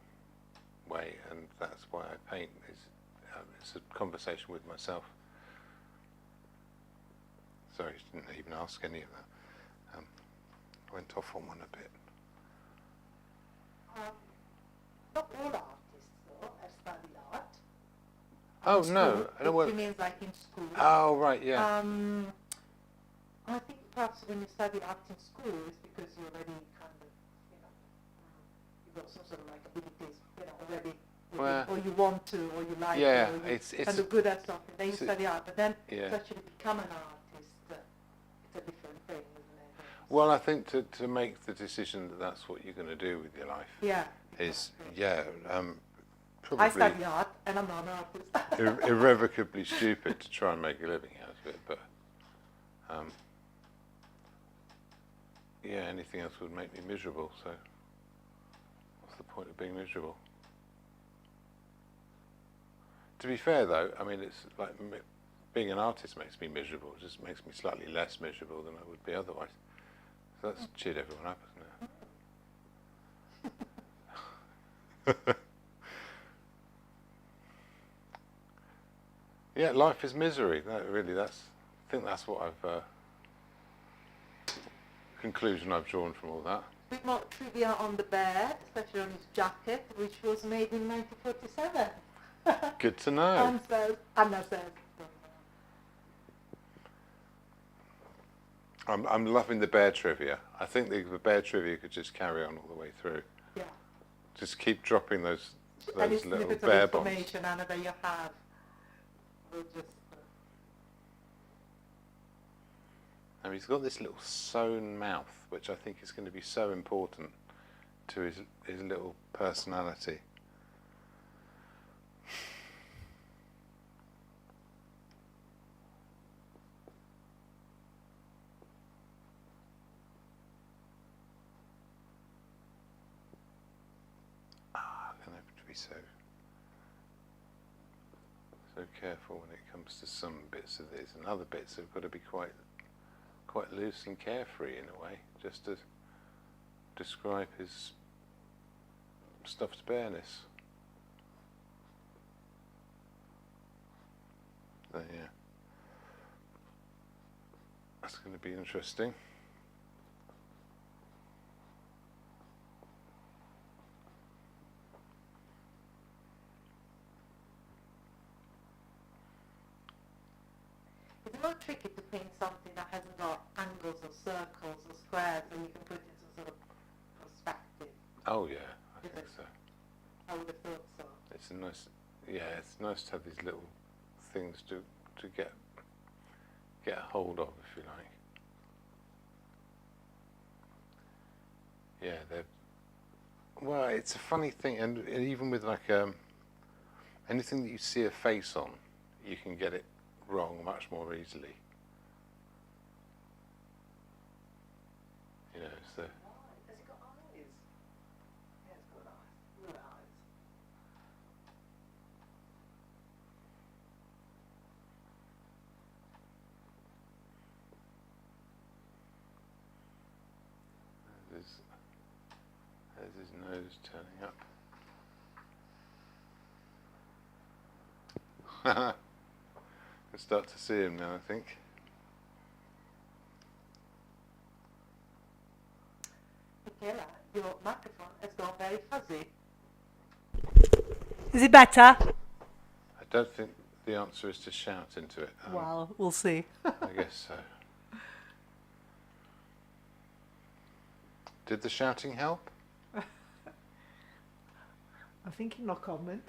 way, and that's why I paint. It's a conversation with myself. Sorry, I didn't even ask any of that. I went off on one a bit. Not all artists, though, have studied art. Oh, In no. school. I don't want... It means like in school. Oh, right, yeah. I think perhaps when you study art in school, it's because you already kind of, you know, you've got some sort of like abilities, you know, already, Well, or you want to, or you like yeah, it, or you're it's kind of good at something. Then you study art, but then yeah. to actually become an artist, it's a different thing, isn't it? Well, I think to make the decision that that's what you're going to do with your life, Yeah. is, I probably study art, and I'm not an artist. irrevocably stupid to try and make a living out of it, but yeah, anything else would make me miserable, so what's the point of being miserable? To be fair though, I mean, it's like being an artist makes me miserable, it just makes me slightly less miserable than I would be otherwise. So that's cheered everyone up, isn't it? Yeah, life is misery. I think that's what I've conclusion I've drawn from all that. A bit more trivia on the bear, especially on his jacket, which was made in 1947. Good to know. Anna says. I'm loving the bear trivia. I think the bear trivia could just carry on all the way through. Yeah. Just keep dropping those little snippets bear of bombs. information, Anna, that you have. We'll just. And he's got this little sewn mouth, which I think is going to be so important to his little personality. I'm going to have to be so careful when it comes to some bits of this, and other bits have got to be quite loose and carefree in a way, just to describe his stuffed bareness. So yeah, that's going to be interesting. It's not tricky to paint something that hasn't got angles or circles or squares, and you can put it into sort of perspective. Oh yeah, I think so. I would have thought so. It's it's nice to have these little things to get a hold of, if you like. Yeah, they're, well, it's a funny thing, and even with like anything that you see a face on, you can get it wrong much more easily. You know, so. Has it got eyes? Yeah, it's got eyes. Blue eyes. There's his nose turning up. Can start to see him now, I think. Michaela, your microphone has gone very fuzzy. Is it better? I don't think the answer is to shout into it. Well, we'll see. I guess so. Did the shouting help? I'm thinking no comment.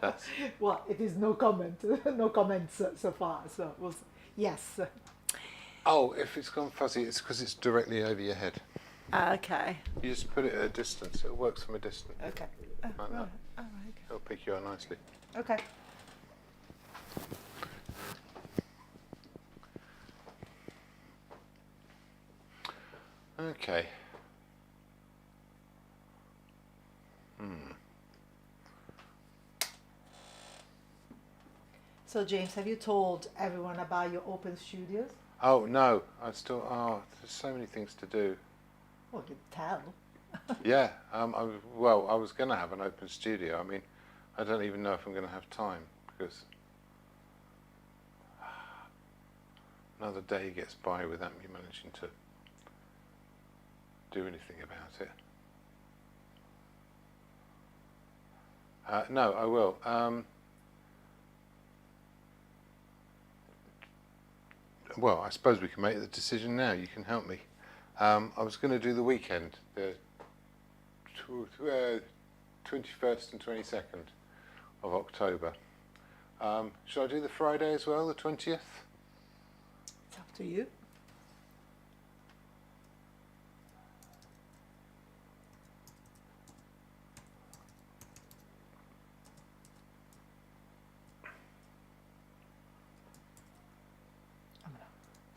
That's Well, it is no comment. No comments so far. So we'll yes. Oh, if it's gone fuzzy, it's because it's directly over your head. Okay. You just put it at a distance. It works from a distance. Okay. Like that. All right. It'll pick you up nicely. Okay. Okay. So James, have you told everyone about your open studios? Oh no, I still. Oh, there's so many things to do. Well, you tell. Yeah. I was going to have an open studio. I mean, I don't even know if I'm going to have time because another day gets by without me managing to do anything about it. No, I will. Well, I suppose we can make the decision now. You can help me. I was going to do the weekend, the 21st and 22nd of October. Should I do the Friday as well, the 20th? It's up to you.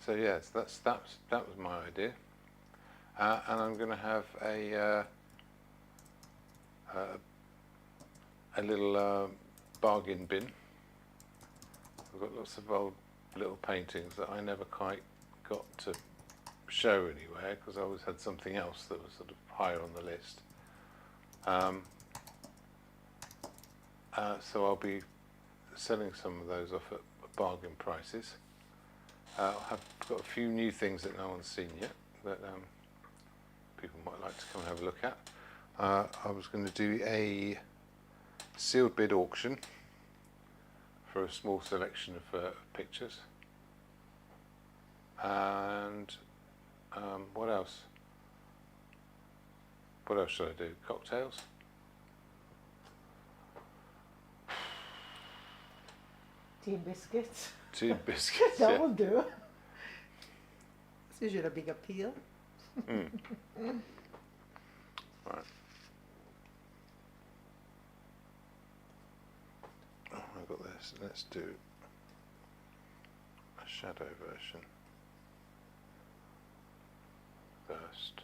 So yes, that was my idea, and I'm going to have a little bargain bin. I've got lots of old little paintings that I never quite got to show anywhere because I always had something else that was sort of higher on the list. So I'll be selling some of those off at bargain prices. I've got a few new things that no one's seen yet that people might like to come and have a look at. I was going to do a sealed bid auction for a small selection of pictures. And what else? What else should I do? Cocktails? Tea and biscuits. Tea and biscuits. That Yeah. will do. It's usually a big appeal. Right. Oh, I've got this. Let's do a shadow version first.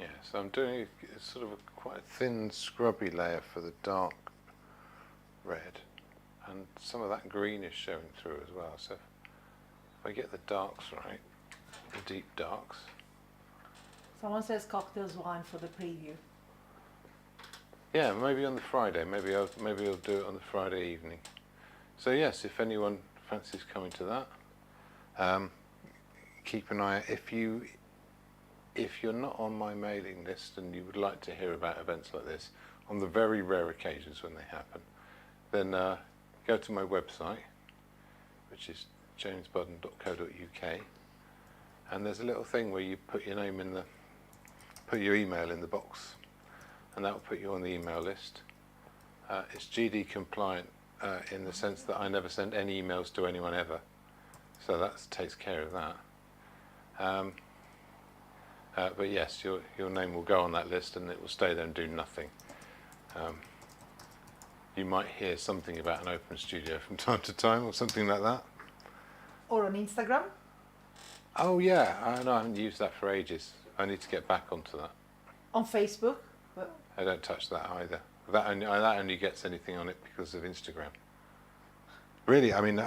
Yeah, so I'm doing a sort of a quite thin scrubby layer for the dark red, and some of that green is showing through as well. So if I get the darks right, the deep darks. Someone says cocktails wine for the preview. Yeah, maybe on the Friday. Maybe I'll do it on the Friday evening. So yes, if anyone fancies coming to that, Keep an eye, if you're not on my mailing list and you would like to hear about events like this, on the very rare occasions when they happen, then go to my website, which is jamesbudden.co.uk, and there's a little thing where you put your name put your email in the box, and that will put you on the email list. It's GD compliant in the sense that I never send any emails to anyone ever, so that takes care of that. But yes, your name will go on that list and it will stay there and do nothing. You might hear something about an open studio from time to time or something like that. Or on Instagram? Oh yeah, I haven't used that for ages. I need to get back onto that. On Facebook? Well, I don't touch that either. That only gets anything on it because of Instagram. Really, I mean,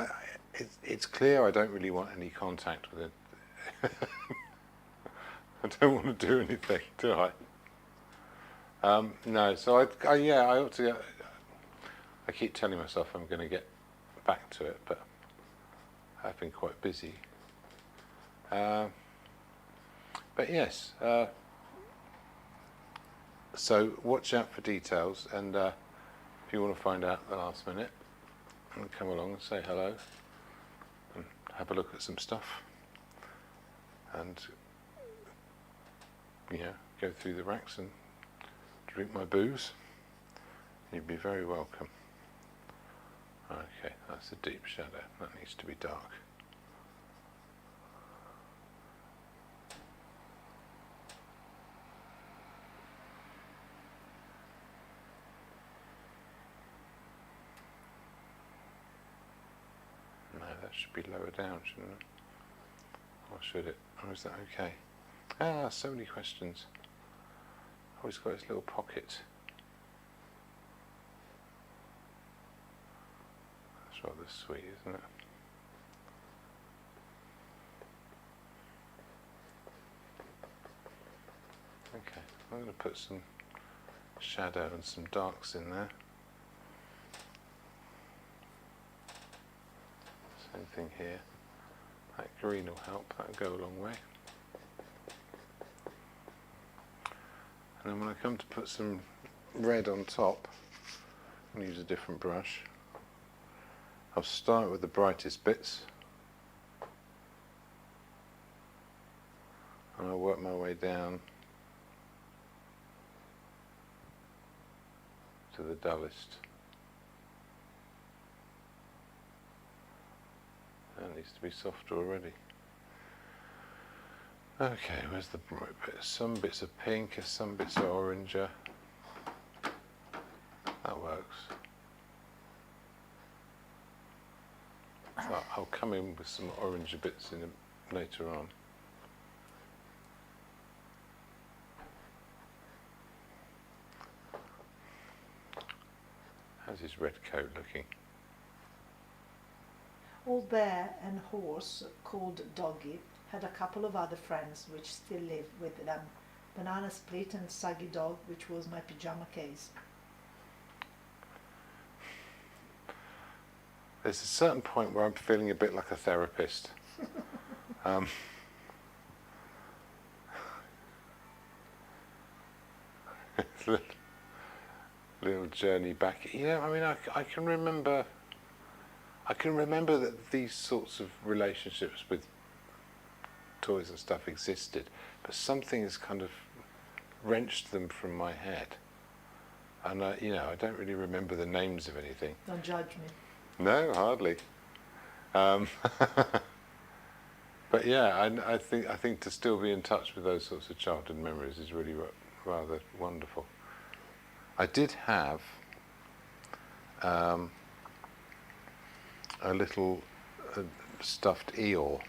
it's clear I don't really want any contact with it. I don't want to do anything, do I? No, so I ought to. I keep telling myself I'm going to get back to it, but I've been quite busy. But yes, so watch out for details, and if you want to find out at the last minute, and come along and say hello, and have a look at some stuff, and go through the racks and drink my booze, you'd be very welcome. Okay, that's a deep shadow. That needs to be dark. No, that should be lower down, shouldn't it? Or should it? Or is that okay? Ah, so many questions. Oh, he's got his little pocket. That's rather sweet, isn't it? Okay, I'm going to put some shadow and some darks in there. Same thing here. That green will help, that'll go a long way. And then when I come to put some red on top, I'm going to use a different brush. I'll start with the brightest bits, and I'll work my way down to the dullest. That needs to be softer already. Okay, where's the bright bits? Some bits are pink, some bits are oranger. That works. So I'll come in with some oranger bits in later on. How's his red coat looking? Old Bear and Horse, called Doggy, had a couple of other friends which still live with them. Banana Split and Saggy Dog, which was my pyjama case. There's a certain point where I'm feeling a bit like a therapist. Little journey back. I mean, I can remember that these sorts of relationships with toys and stuff existed, but something has kind of wrenched them from my head, and I don't really remember the names of anything. Don't judge me. No, hardly. But yeah, I think to still be in touch with those sorts of childhood memories is really rather wonderful. I did have a little stuffed Eeyore,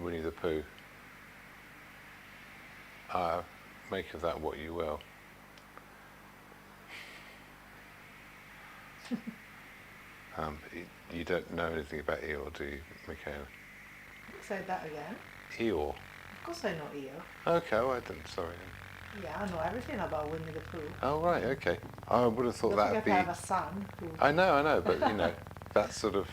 Winnie the Pooh. Make of that what you will. You don't know anything about Eeyore, do you, Michaela? Say that again. Eeyore? Of course I know Eeyore. Okay, well, I didn't, sorry. Yeah, I know everything about Winnie the Pooh. Oh, right, okay. I would have thought that would be... I have a son who... I know, but, that sort of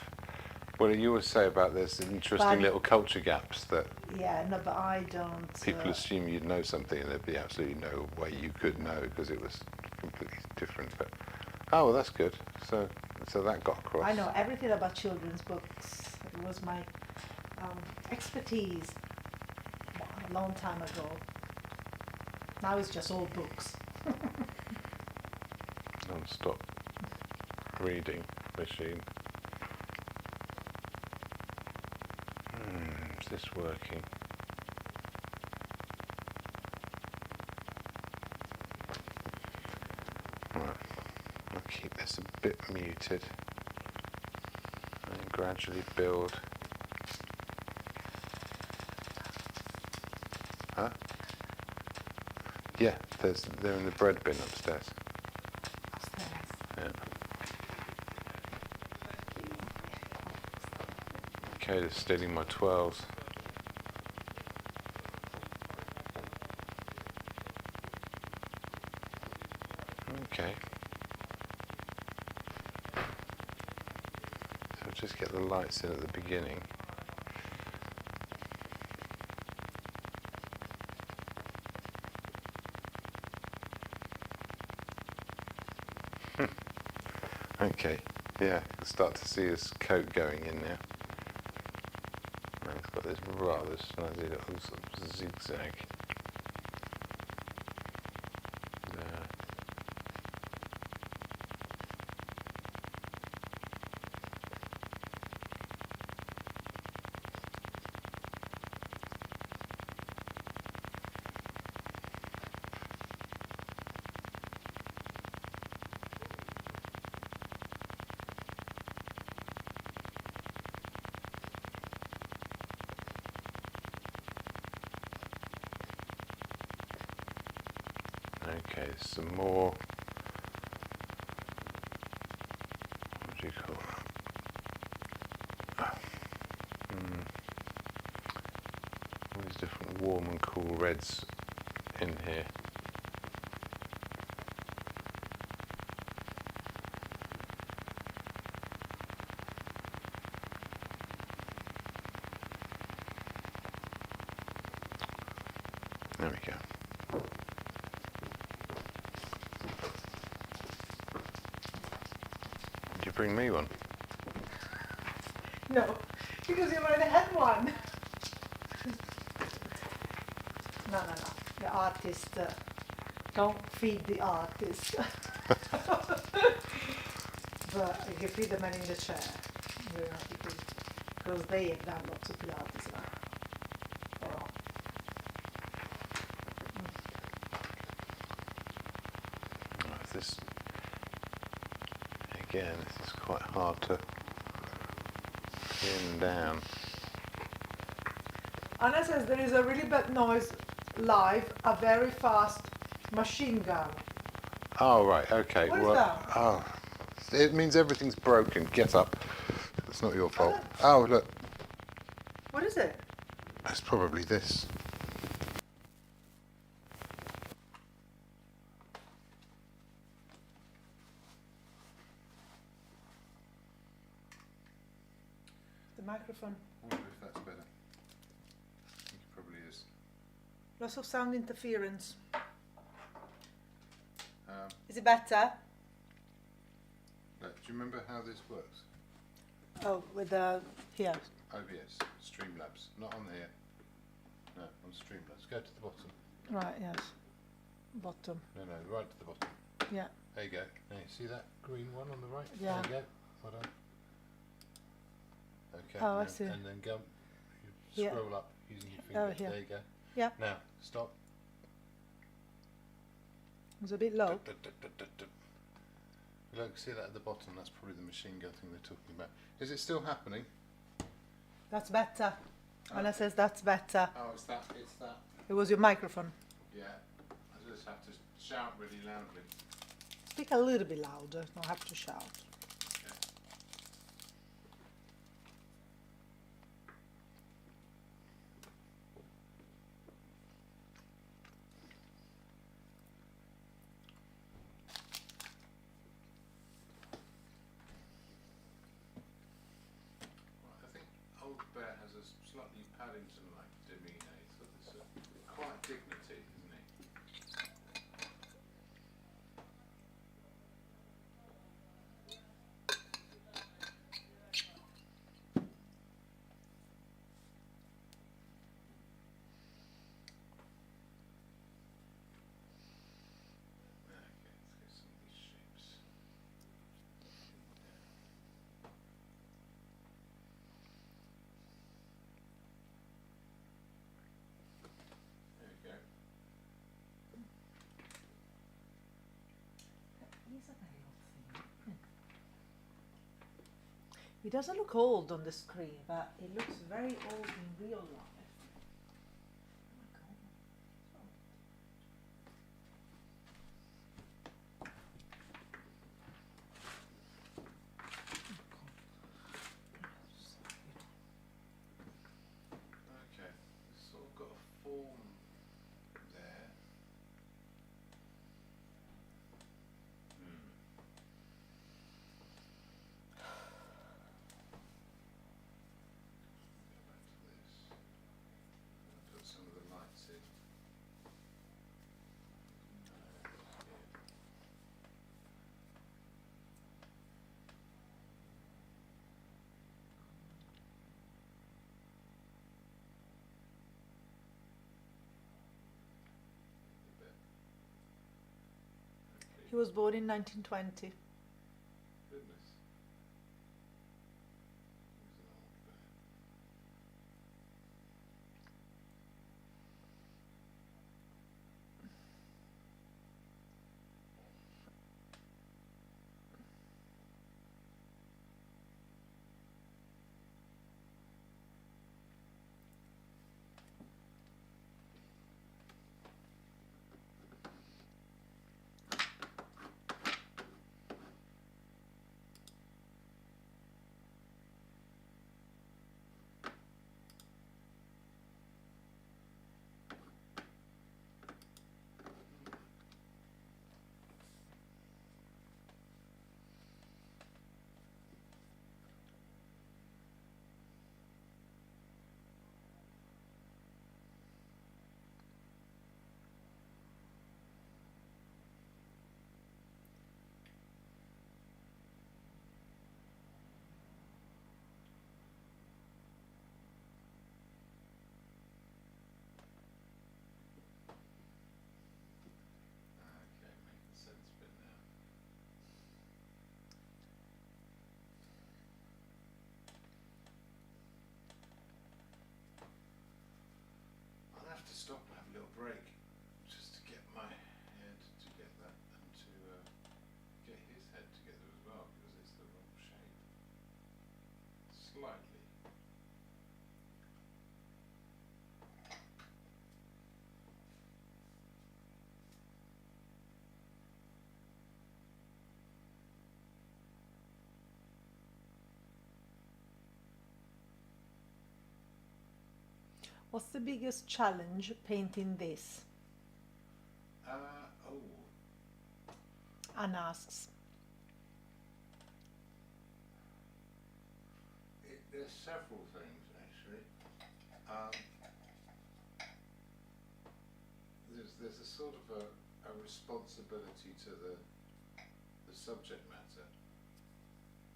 Well, you always say about there's interesting But- little culture gaps that Yeah, no, but I don't. people assume you'd know something and there'd be absolutely no way you could know because it was completely different. But oh, well, that's good. So that got across. I know everything about children's books. It was my expertise a long time ago. Now it's just all books. Non-stop reading machine. Is this working? Right, I'll keep this a bit muted and gradually build. Huh? Yeah, they're in the bread bin upstairs. Upstairs. Yeah. Okay, they're stealing my 12s. Okay. So just get the lights in at the beginning. Okay, yeah, you can start to see his coat going in now. And it's got this rather snazzy little sort of zigzag. There. Okay, some more. What do you call that? All these different warm and cool reds in here. There we go. Did you bring me one? No, because you already had one. No. The artist. Don't feed the artist. But you can feed the man in the chair. Because they have done lots of Pilates now. This again, this is quite hard to pin down. Anna says there is a really bad noise live, a very fast machine gun. Oh right, okay. What is well, that? oh, it means everything's broken. Get up. It's not your fault. Oh look, What is it? it's probably this. The microphone. I wonder if that's better. I think it probably is. Lots of sound interference. Um, Is it better? look, do you remember how this works? Oh, with the here. OBS, Streamlabs, not on here. No, on Streamlabs. Go to the bottom. Right, yes. Bottom. No, right to the bottom. Yeah. There you go. Now you see that green one on the right? Yeah. There you go. Well done. Okay. Oh, I now- see. And then go. You Yeah. scroll up using your Oh, finger. here. There you go. Yeah. Now stop. It's a bit low. Look, see that at the bottom? That's probably the machine gun thing they're talking about. Is it still happening? That's better. Anna says that's better. Oh, it's that. It's that. It was your microphone. Yeah. I just have to shout really loudly. Speak a little bit louder. Don't have to shout. thought the bear has a slightly Paddington-like demeanour. He's got this quiet dignity, isn't he? Okay, let's get some of these shapes. There we go. He's a very old thing. He doesn't look old on the screen, but he looks very old in real life. Okay, it's sort of got a form there. Go back to this. And put some of the lights in. He was born in 1920. Goodness. He's an old bear. Okay, making sense a bit now. I'll have to stop and have a little break just to get my head together and to get his head together as well, because it's the wrong shape. Slightly. What's the biggest challenge painting this? Oh, Anna asks. there's several things actually. There's a sort of a responsibility to the subject matter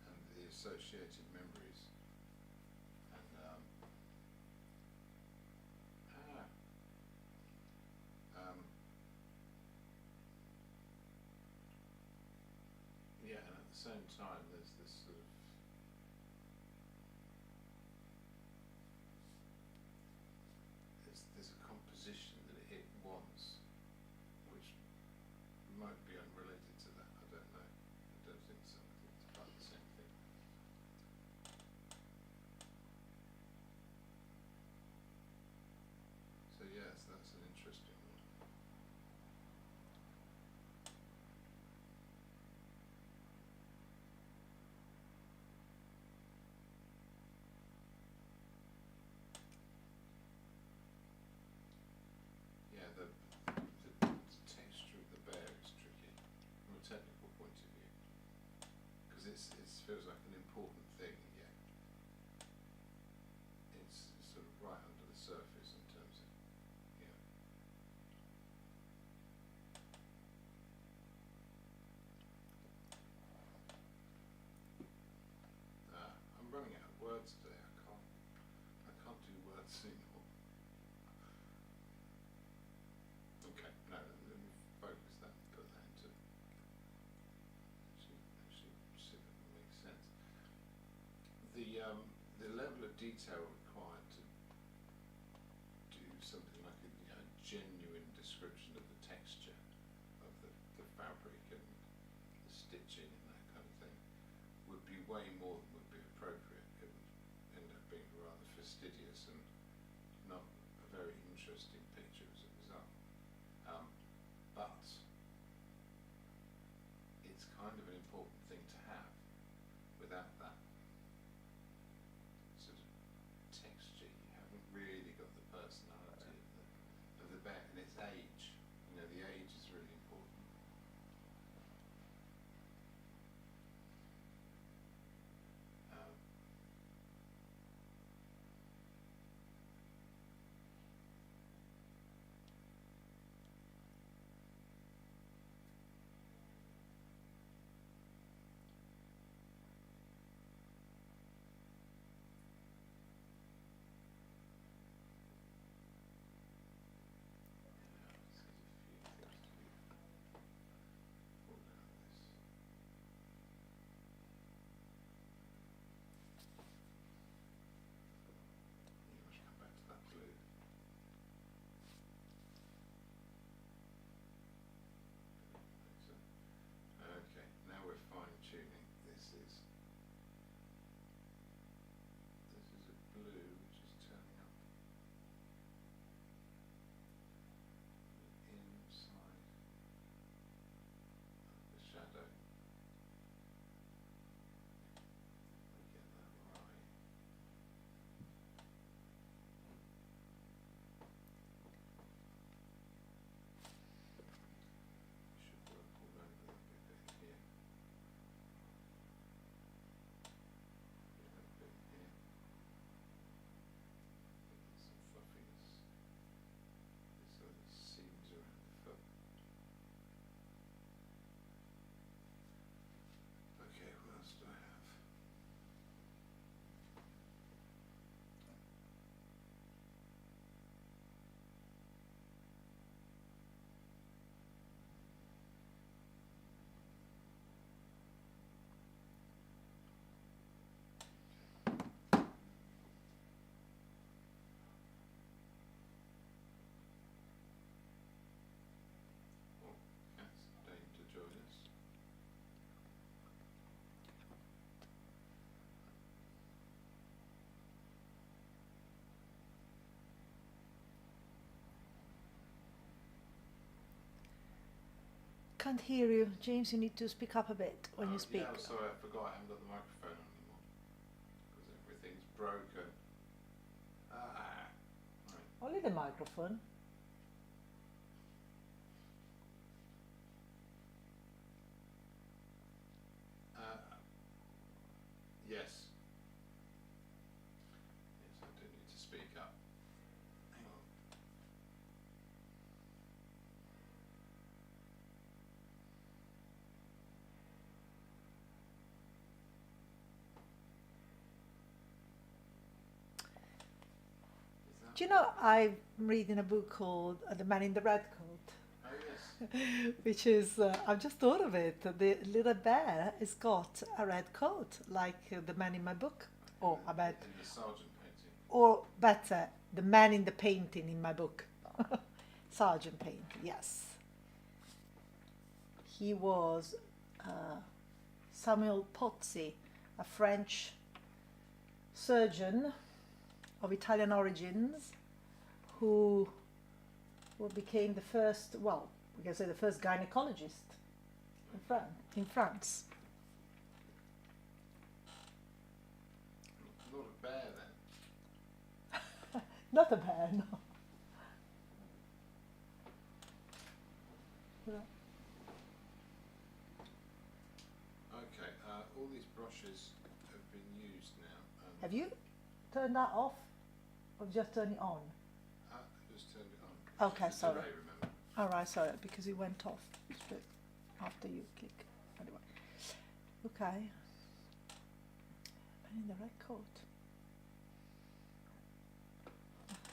and the associated memories, and yeah, and at the same time there's this sort of there's a composition that it wants, which might be unrelated to that. I don't know. I don't think so. I think it's about the same thing. So yes, that's an interesting one. Yeah, the texture of the bear is tricky from a technical point of view, because it feels like an important thing, yeah. right under the surface in terms of, yeah. I'm running out of words today. I can't do words anymore. Okay, no, let me focus that and put that into, actually see if it makes sense. The level of detail required to do something like a, you know, genuine description of the texture of the fabric and the stitching and that kind of thing would be way more than would be appropriate. It would end up being rather fastidious and not a very interesting picture as a result. But it's kind of an important thing to have. Without that sort of texture, you haven't really got the personality of the bear, and its age. You know, the age is really important. Okay, now we're fine tuning. This is a blue which is turning up inside of the shadow. Get that right. Should work all over that bit here. That bit here. Get some fluffiness. So the seams around the foot. Okay, what else do I have? Oh, cat's deigned to join us. Can't hear you, James. You need to speak up a bit when you speak. Yeah, I'm sorry, I forgot I haven't got the microphone on anymore because everything's broken. Right. Only the microphone. Yes. Yes, I do need to speak up. Hang on. Do you know I'm reading a book called The Man in the Red Coat? Oh yes. Which is, I've just thought of it. The little bear has got a red coat, like the man in my book. Or I bet, In the Sargent painting. or better, the man in the painting in my book. Sargent painting, yes. He was Samuel Pozzi, a French surgeon of Italian origins, who became the first, well, we can say the first gynecologist in France. Not a bear then. Not a bear, no. Okay, all these brushes have been used now. Have you turned that off? Or just turn it on? I just turned it on. Okay, It's a sorry. delay, remember? Alright, sorry, because it went off straight after you click. Anyway. Okay. And in the red coat.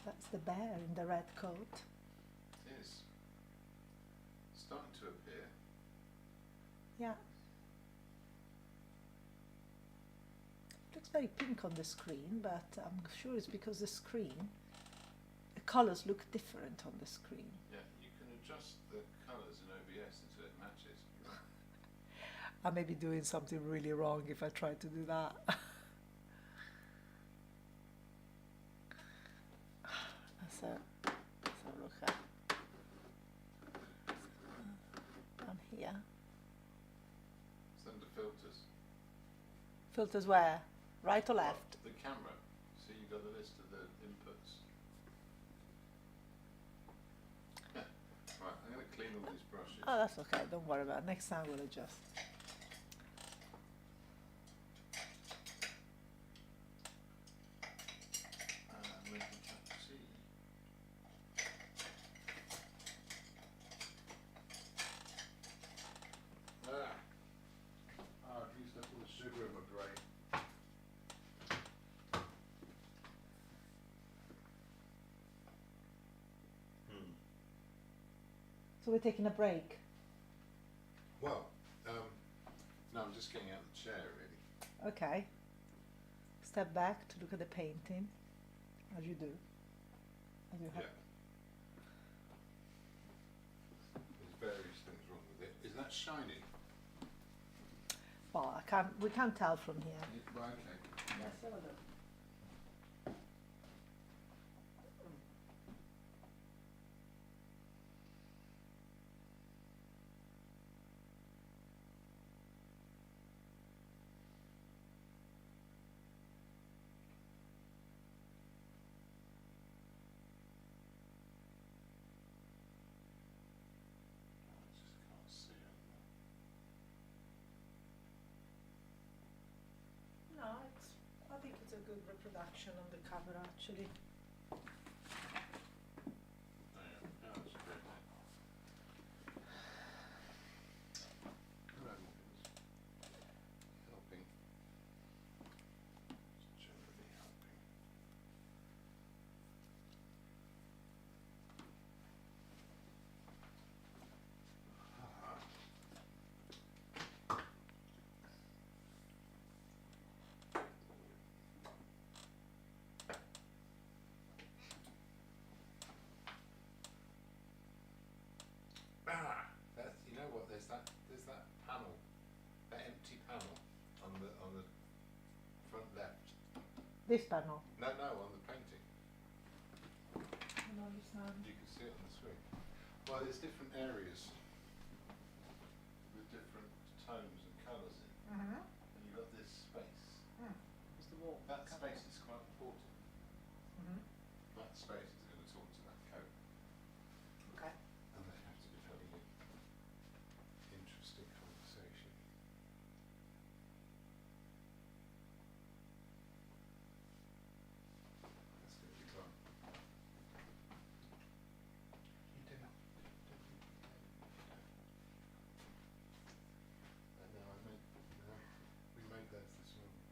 That's the bear in the red coat. It is. Starting to appear. Yeah. Looks very pink on the screen, but I'm sure it's because the colours look different on the screen. Yeah, you can adjust the colours in OBS until it matches. I may be doing something really wrong if I try to do that. Let's have a look at down here. It's under filters. Filters where? Right or left? The camera. So you've got the list of the inputs. Right, I'm going to clean all these brushes. Oh, that's okay. Don't worry about it. Next time we'll adjust. Make a cup of tea. I've used up all the sugar in my brain. So we're taking a break. Well, no, I'm just getting out of the chair, really. Okay. Step back to look at the painting, as you do. As you have. Yeah. There's various things wrong with it. Is that shiny? Well, we can't tell from here. Well, okay. Let's have a look. I just can't see it. No, I think it's a good reproduction on the cover actually. Oh, yeah. Oh, that's great. Hello, Morgans. Helping. Just generally helping. That's, you know what? There's that panel, that empty panel on the front left. This panel. No, on the painting. I don't understand. You can see it on the screen. Well, there's different areas with different tones and colours in, Mm-hmm. and you've got this space. It's the wall. That space is quite important. Mm-hmm. That space is going to talk to that coat, Okay. and they have to be having an interesting conversation. That's going to be fun. You do not. I know. We made those this morning.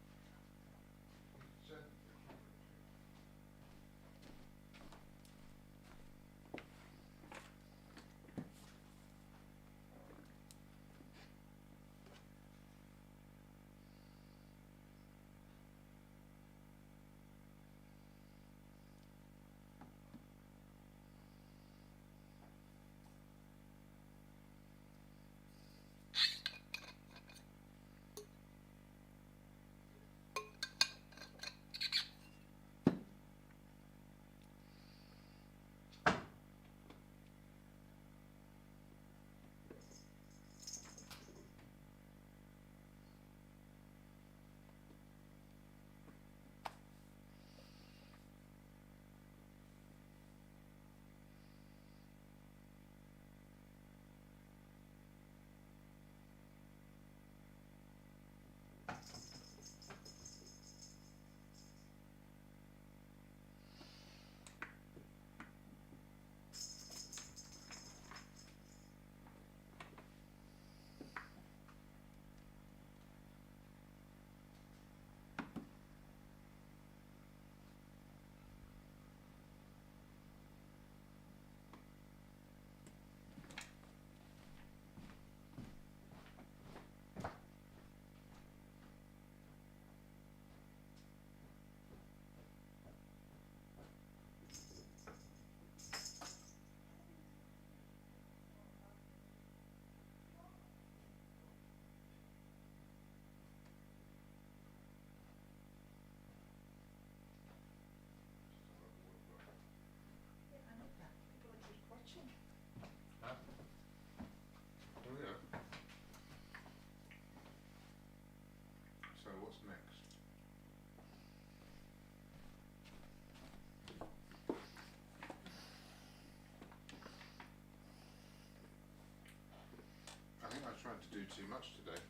too much today.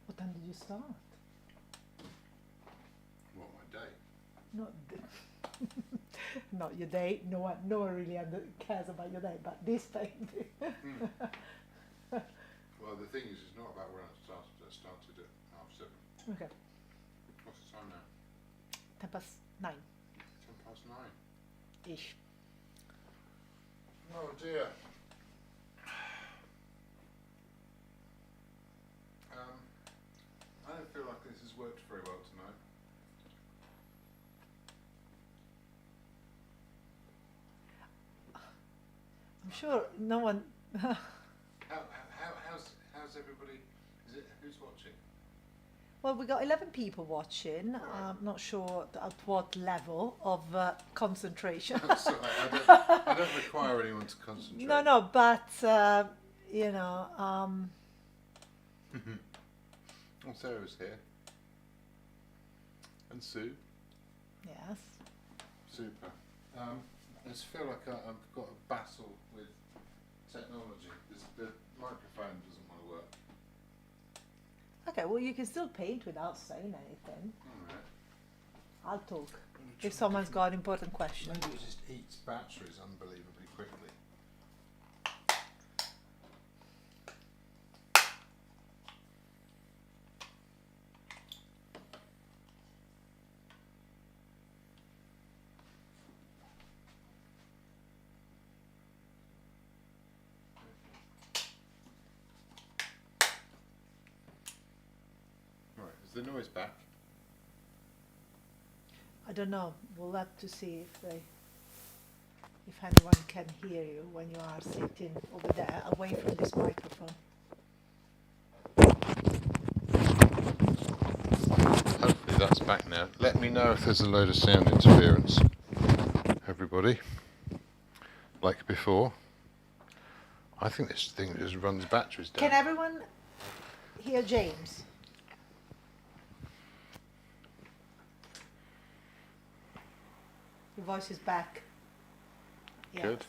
What time did you start? What, my day? Not not your day. No one really cares about your day, but this painting. Well, the thing is, it's not about when I started. I started at 7:30. Okay. What's the time now? 9:10 9:10. ish. Oh dear. I don't feel like this has worked very well tonight. I'm sure no one. How's everybody? Is it who's watching? Well, we got 11 people watching. Right. I'm not sure at what level of concentration. Sorry, I don't require anyone to concentrate. No, but you know. Oh, Sarah's here. And Sue. Yes. Super. I just feel like I've got a battle with technology. The microphone doesn't want to work. Okay. Well, you can still paint without saying anything. Alright. I'll talk if someone's got an important question. Maybe it just eats batteries unbelievably quickly. Right, is the noise back? I don't know. We'll have to see if anyone can hear you when you are sitting over there, away from this microphone. Hopefully that's back now. Let me know if there's a load of sound interference, everybody. Like before. I think this thing just runs batteries down. Can everyone hear James? Your voice is back. Yes. Good.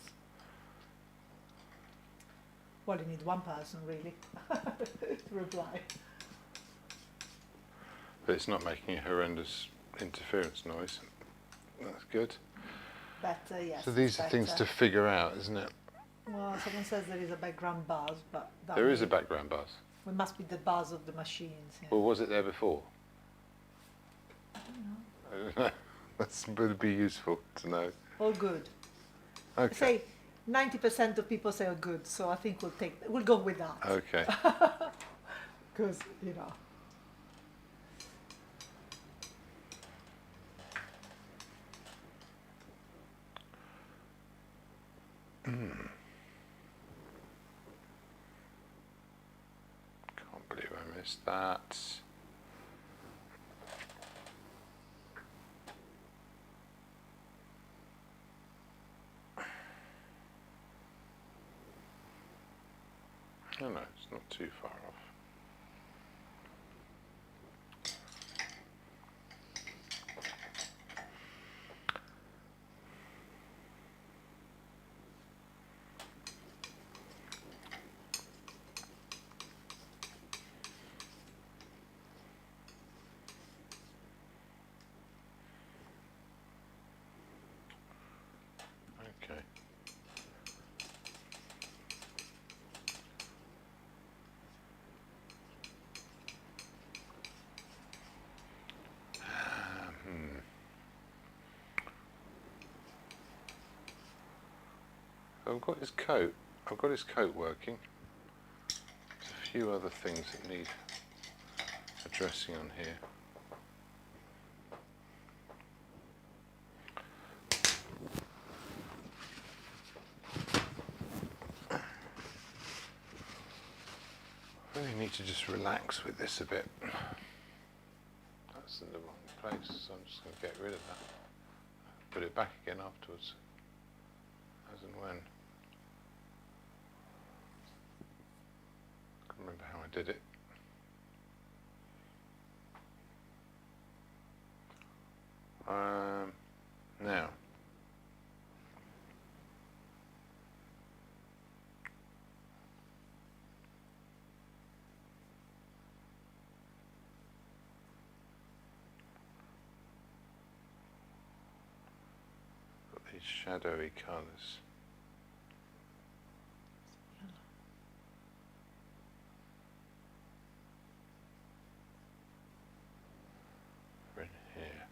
Well, you need one person really to reply. But it's not making a horrendous interference noise. That's good. Better, yes. So these are things to figure out, isn't it? Well, someone says there is a background buzz, but that There is a background buzz. It must be the buzz of the machines. Yeah. Well, was it there before? I don't know. I don't know. That would be useful to know. All good. Okay. Say 90% of people say, "Oh, good." So I think we'll go with that. Okay. Because you know. Can't believe I missed that. Oh no, it's not too far off. Okay. So I've got his coat. I've got his coat working. There's a few other things that need addressing on here. I really need to just relax with this a bit. That's in the wrong place, so I'm just going to get rid of that. Put it back again afterwards, as and when. Can't remember how I did it. Now, shadowy colours. In here.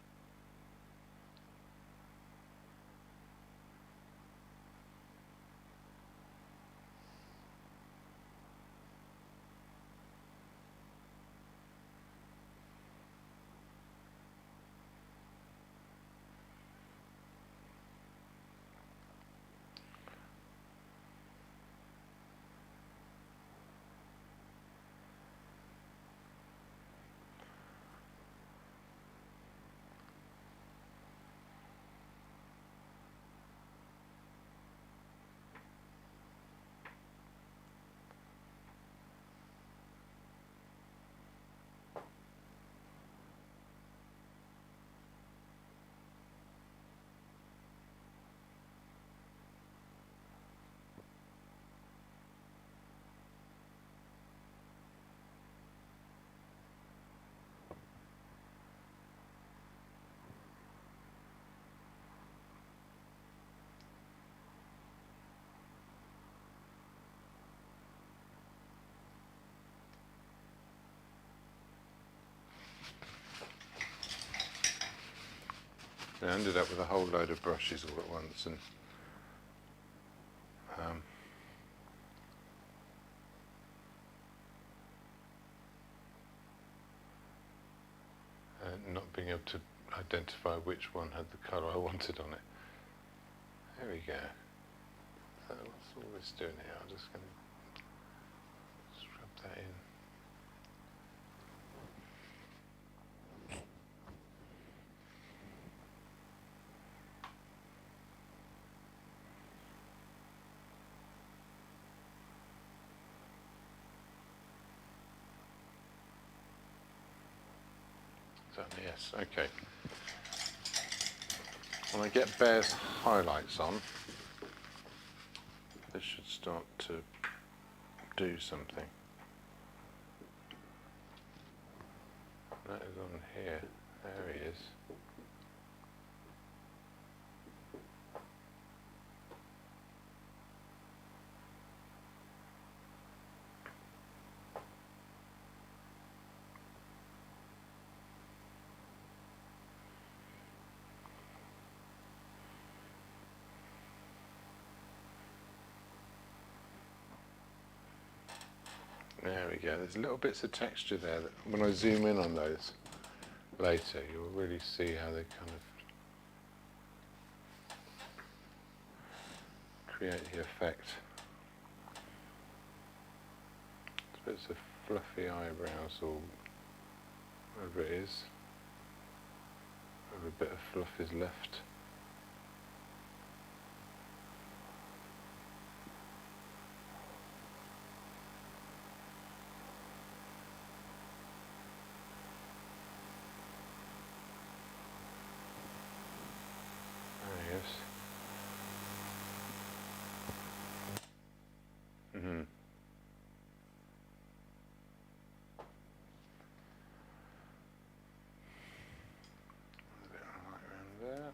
I ended up with a whole load of brushes all at once, and not being able to identify which one had the colour I wanted on it. There we go. So what's all this doing here? I'm just going to rub that in. Yes, okay. When I get Bear's highlights on, this should start to do something. That is on here. There he is. There we go. There's little bits of texture there that when I zoom in on those later, you'll really see how they kind of create the effect. Bits of fluffy eyebrows, or whatever it is. Whatever bit of fluff is left. Mm-hmm. A bit of light around there.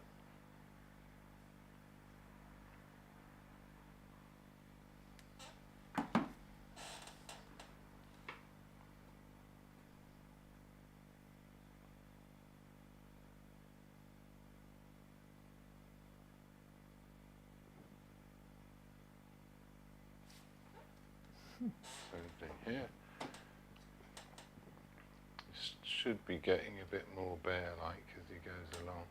Same thing here. This should be getting a bit more Bear-like as he goes along.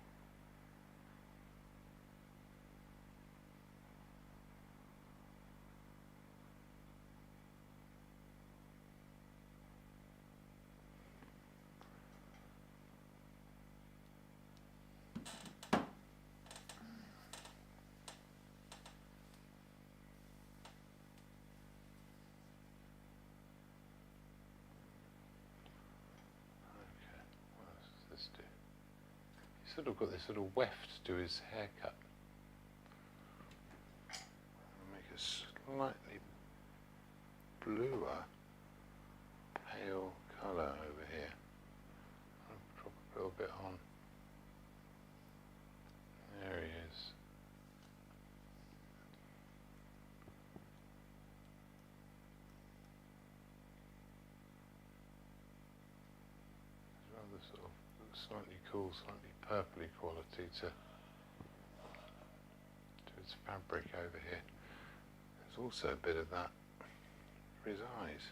He's sort of got this little weft to his haircut. I'll make a slightly bluer, pale colour over here. I'll drop a little bit on. There he is. the sort of slightly cool, slightly purpley quality to its fabric over here. There's also a bit of that for his eyes.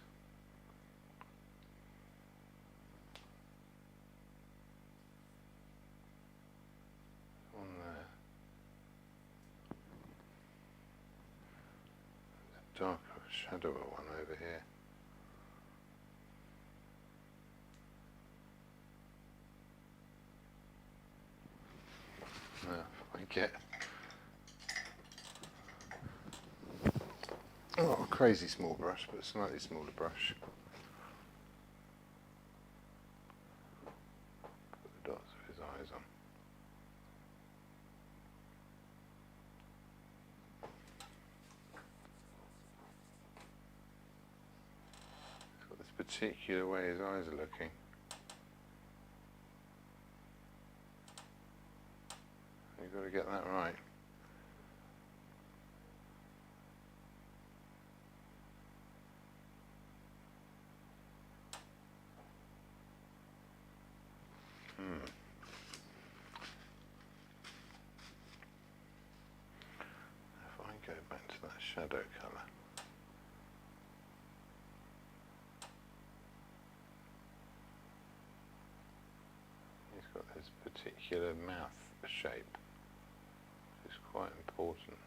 One there. There's a darker, shadower one over here. Now, if I get not a crazy small brush, but a slightly smaller brush. Put the dots of his eyes on. He's got this particular way his eyes are looking. You've got to get that right. If I go back to that shadow colour, he's got this particular mouth shape, which is quite important.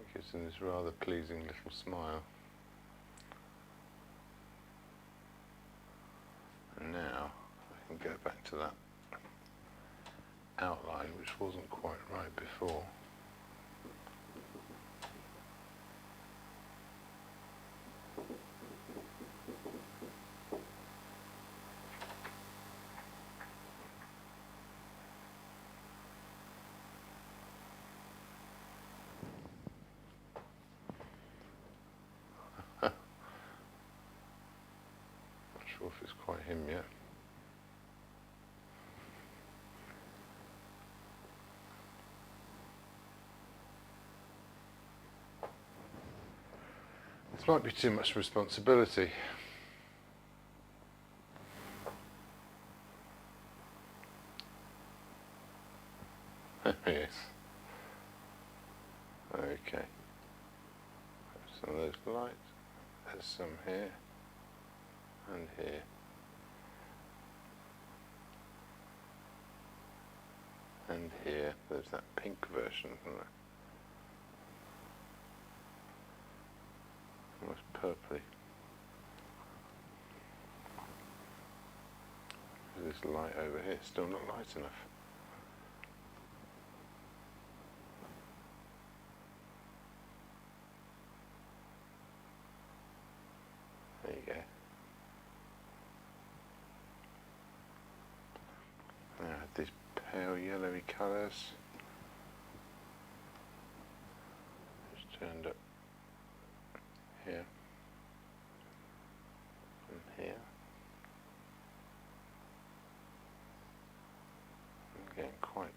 It gives him this rather pleasing little smile. And now I can go back to that outline which wasn't quite right before. Not sure if it's quite him yet. This might be too much responsibility. There he is. Okay. Some of those lights. There's some here and here. And here. There's that pink version, isn't there? Almost purpley. There's this light over here, still not light enough. There you go. Now these pale yellowy colours. Just turned up here and here. I'm getting quite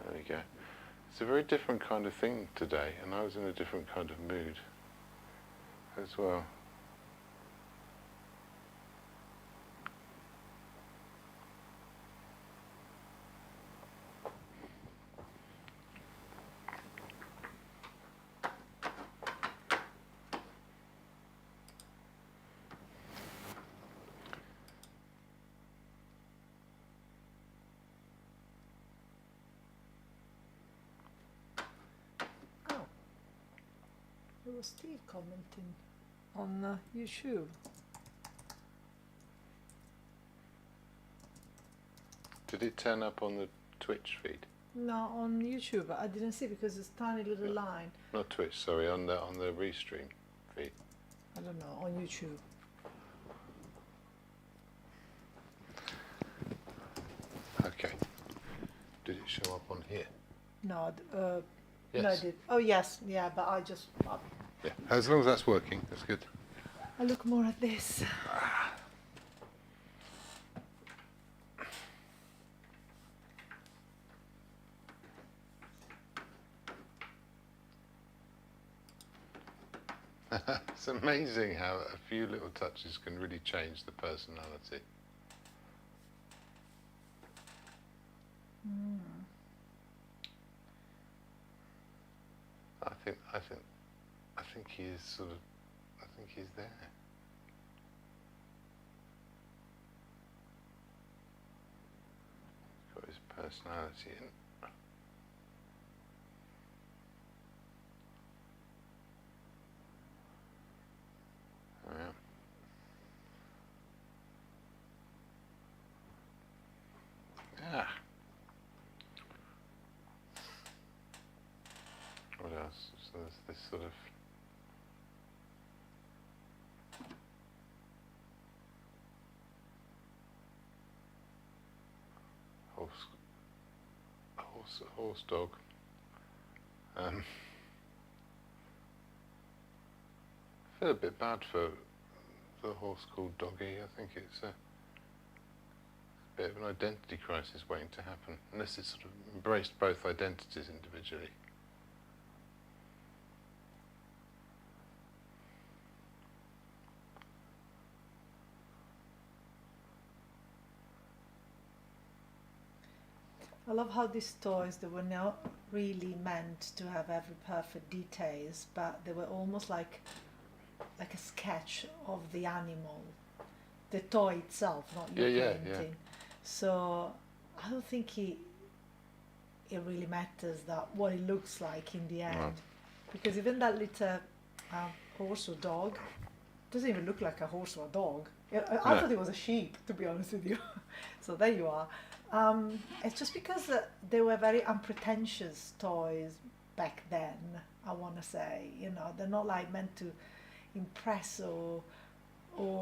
there we go. It's a very different kind of thing today, and I was in a different kind of mood as well. There was Steve commenting on YouTube. Did it turn up on the Twitch feed? No, on YouTube. I didn't see because it's tiny little line. Not Twitch, sorry, on the restream feed. I don't know, on YouTube. Okay. Did it show up on here? No, no, I Yes. did. Oh yes, yeah, but I just Yeah. As long as that's working, that's good. I look more at this. It's amazing how a few little touches can really change the personality. I think he is sort of. I think he's there. He's got his personality in. Oh, yeah. Yeah. What else? So there's this sort of horse dog. I feel a bit bad for the horse called Doggy. I think it's a bit of an identity crisis waiting to happen, unless it's sort of embraced both identities individually. I love how these toys, they were not really meant to have every perfect details, but they were almost like a sketch of the animal, the toy itself, not your painting. So I don't think it really matters that what it looks like in the end, because even that little horse or dog doesn't even look like a horse or a dog. I thought it was a sheep, to be honest with you. So there you are. It's just because they were very unpretentious toys back then, I want to say. You know, they're not like meant to impress or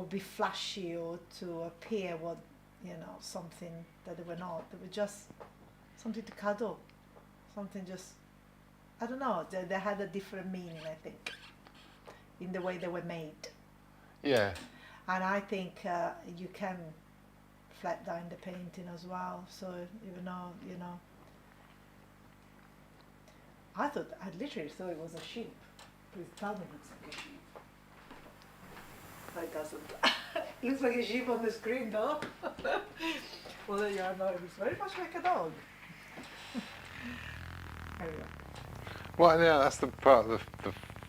be flashy or to appear what, you know, something that they were not. They were just something to cuddle, something just, I don't know, they had a different meaning, I think, in the way they were made. Yeah. And I think you can flat down the painting as well. So even though, you know, I literally thought it was a sheep. Please tell me it looks like a sheep. No, it doesn't. It looks like a sheep on the screen though. Well, there you are. No, it looks very much like a dog. There we go. Well, yeah, that's the part of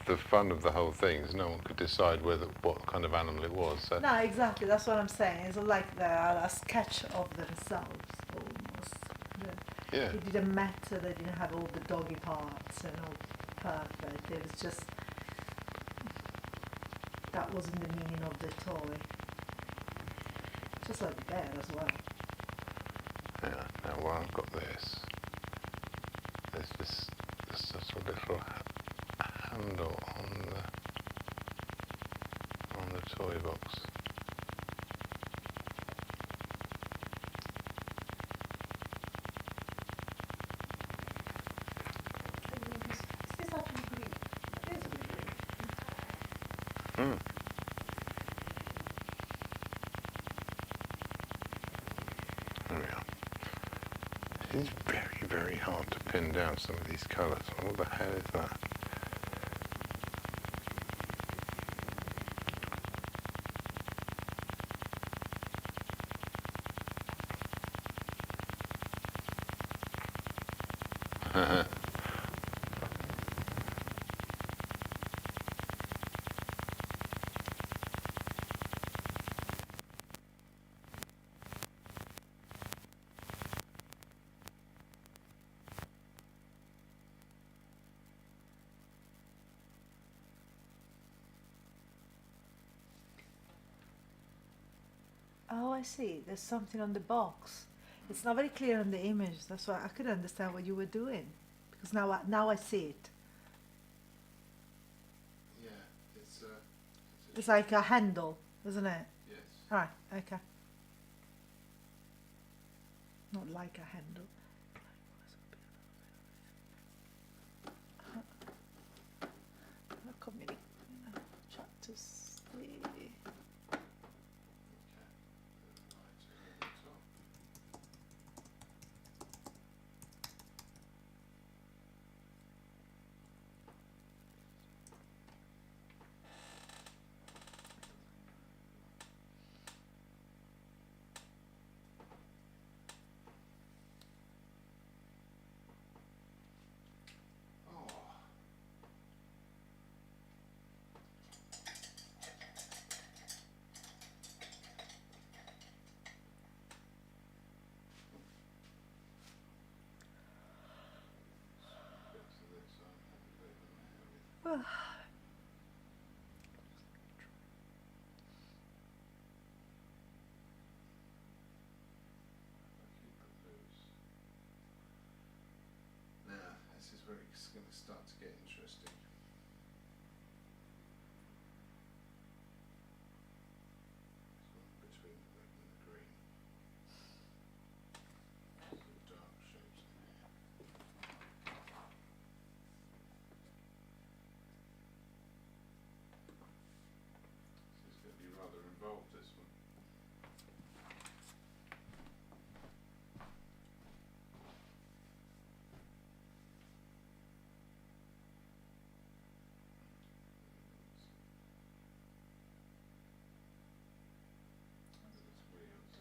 the fun of the whole thing is no one could decide what kind of animal it was. So. No, exactly. That's what I'm saying. It's like they're a sketch of themselves, almost. Yeah. It didn't matter. They didn't have all the doggy parts and all perfect. It was just that wasn't the meaning of the toy. Just like the bear as well. Yeah. Now, while I've got this, there's this sort of little handle on the toy box. Is this actually green? It is a bit green. Hmm. There we are. It is very, very hard to pin down some of these colours. What the hell is that? Oh, I see. There's something on the box. It's not very clear on the image. That's why I couldn't understand what you were doing. Because now I see it. Yeah, It's like a handle, isn't it? yes. All right. Okay. Not like a handle. to see. Okay. Right over the top. Oh. Bits of this I haven't even there. I keep it loose. Now, this is where it's going to start to get interesting. This one between the red and the green. Some dark shapes in here. This is going to be rather involved, this one. There's wheels.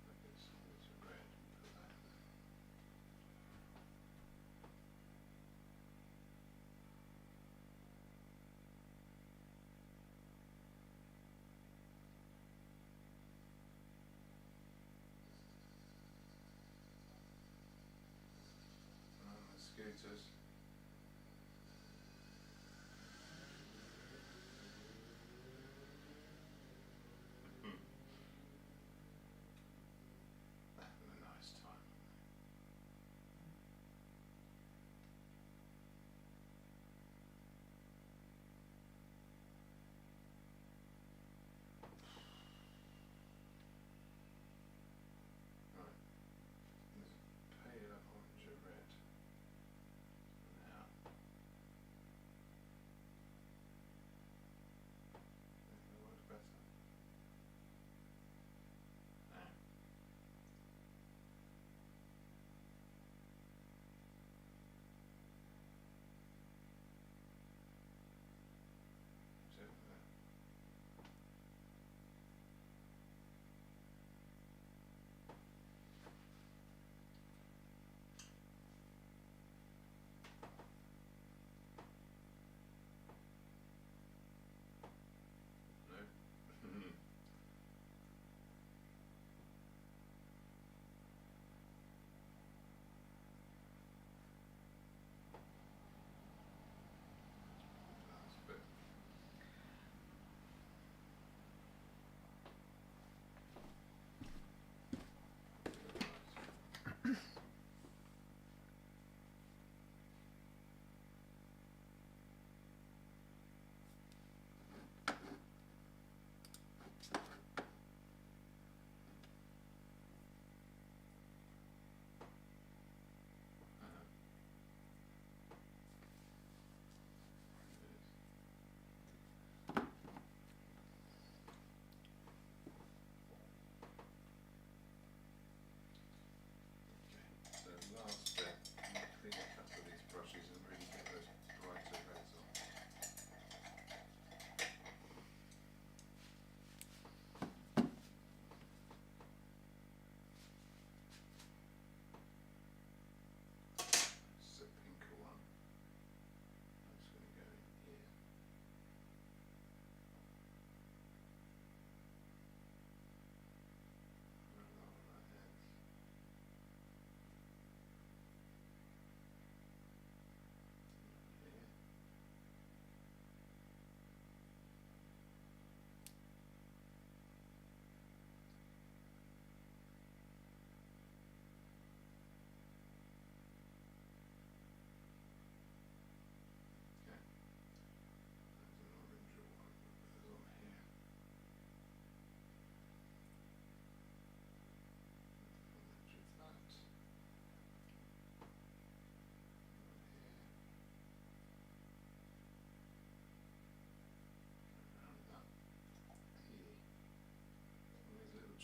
I'll get some of this red and put that in there. The scooters. They're having a nice time, aren't they? Right. There's a paler orange or red.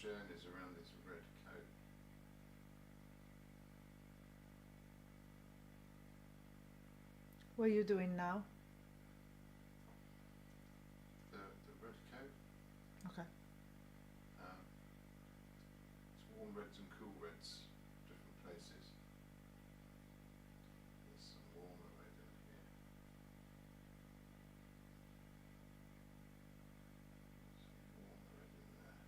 journeys around this red coat. What are you doing now? The red coat. Okay. It's warm reds and cool reds, different places. There's some warmer red in here. Some warmer red in there.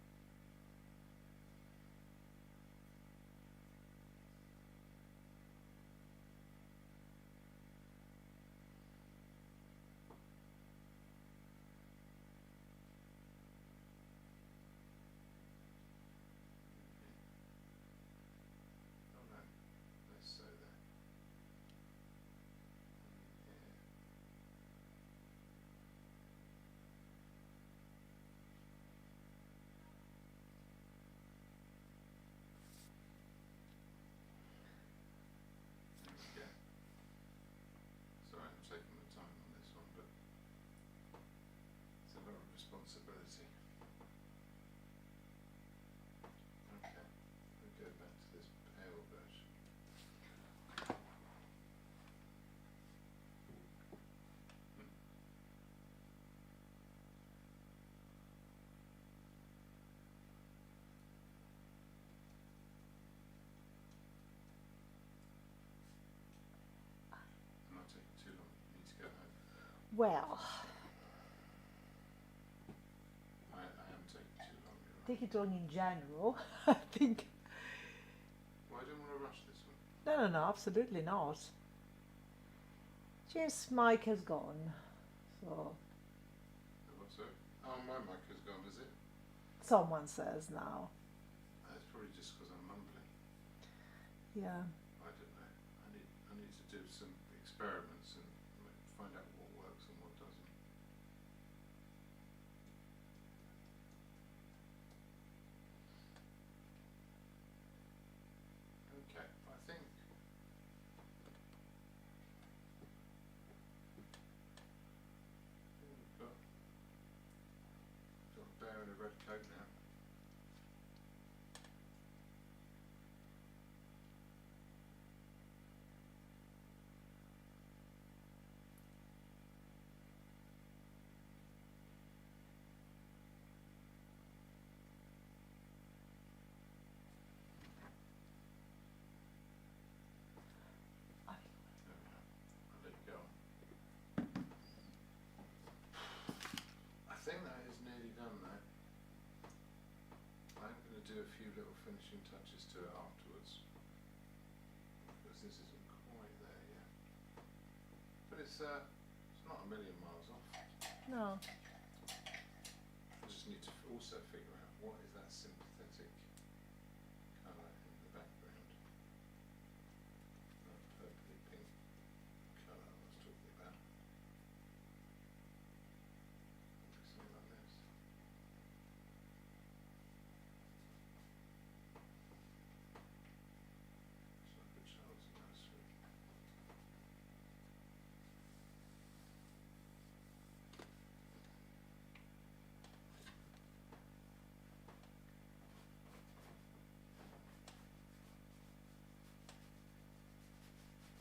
Oh no, less so there. Yeah. There we go. Sorry, I'm taking my time on this one, but it's a lot of responsibility. Okay, we'll go back to this pale version. I'm not taking too long. You need to go home. Well, I am taking too long. You're right. take it long in general. I think. Well, I don't want to rush this one. No, absolutely not. Just Mike has gone, so Oh, what's that? Oh, my mic has gone, is it? someone says now. That's probably just because I'm mumbling. Yeah. I don't know. I need to do some experiments and find out what works and what doesn't. Okay, I think we've got a bear in a red coat now. There we are. I'll let you go on. I think that is nearly done now. I'm going to do a few little finishing touches to it afterwards, because this isn't quite there yet. But it's not a million miles off. No. I just need to also figure out what is that sympathetic colour in the background. That purpley pink colour I was talking about. Looks something like this. It's like a child's nursery.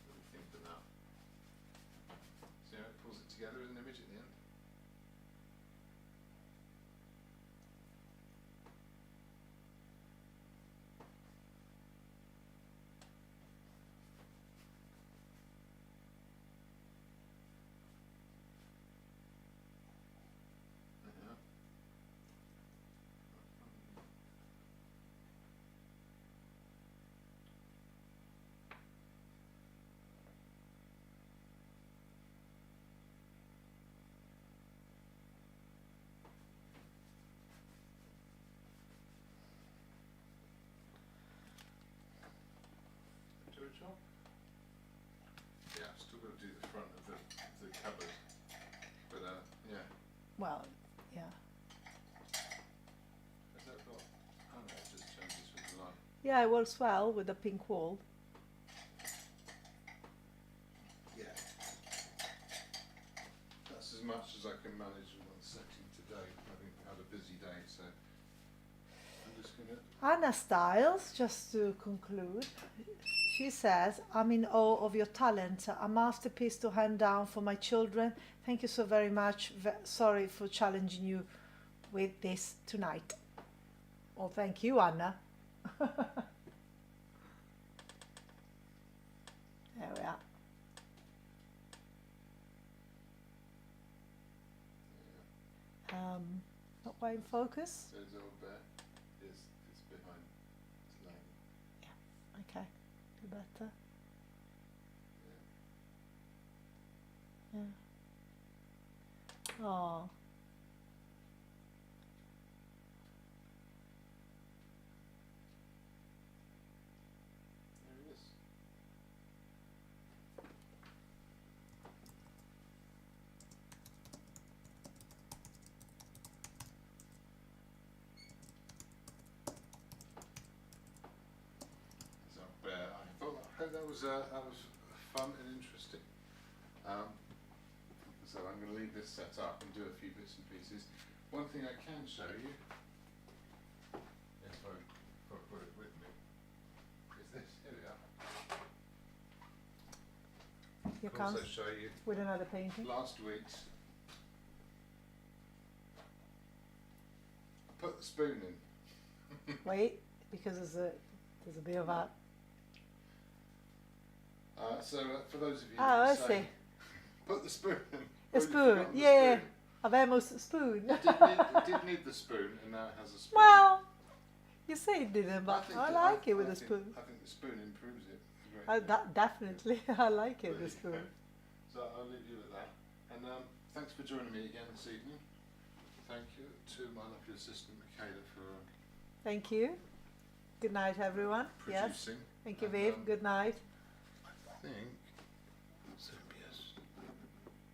What do you think of that? See how it pulls it together as an image at the end? Yeah. Do a job? Yeah, I've still got to do the front of the cupboard. But yeah. Well, yeah. Has that got? Oh no, it just changes with the light. Yeah, it works well with the pink wall. Yeah. That's as much as I can manage in one setting today. Having had a busy day, so I'm just going to Anna Styles, just to conclude, she says, I'm in awe of your talent, a masterpiece to hand down for my children. Thank you so very much. Sorry for challenging you with this tonight. Well, thank you, Anna. There we are. Not quite in focus. There's old bear. It's behind. It's laying. Yeah. Okay. Do better. Yeah. Oh. There he is. So I hope that was fun and interesting. So I'm going to leave this set up and do a few bits and pieces. One thing I can show you, if I put it with me, is this. Here we are. You I'll can't also show you with another painting. last week's. I put the spoon in. Wait, because there's a bit of a. For those of you Oh, I that see. put the spoon in. A Oh, you've spoon, forgotten the yeah. spoon. Havemos spoon. It did need the spoon, and now it has a spoon. Well, you say it didn't, but think I that- like it with I a think- spoon. I think the spoon improves it. a great deal. Definitely, I like it with a There you spoon. go. So I'll leave you with that. And thanks for joining me again this evening. Thank you to my lovely assistant Michaela for Thank you. Good night, everyone. Yes. producing. Thank you, And, Viv. Good night. I think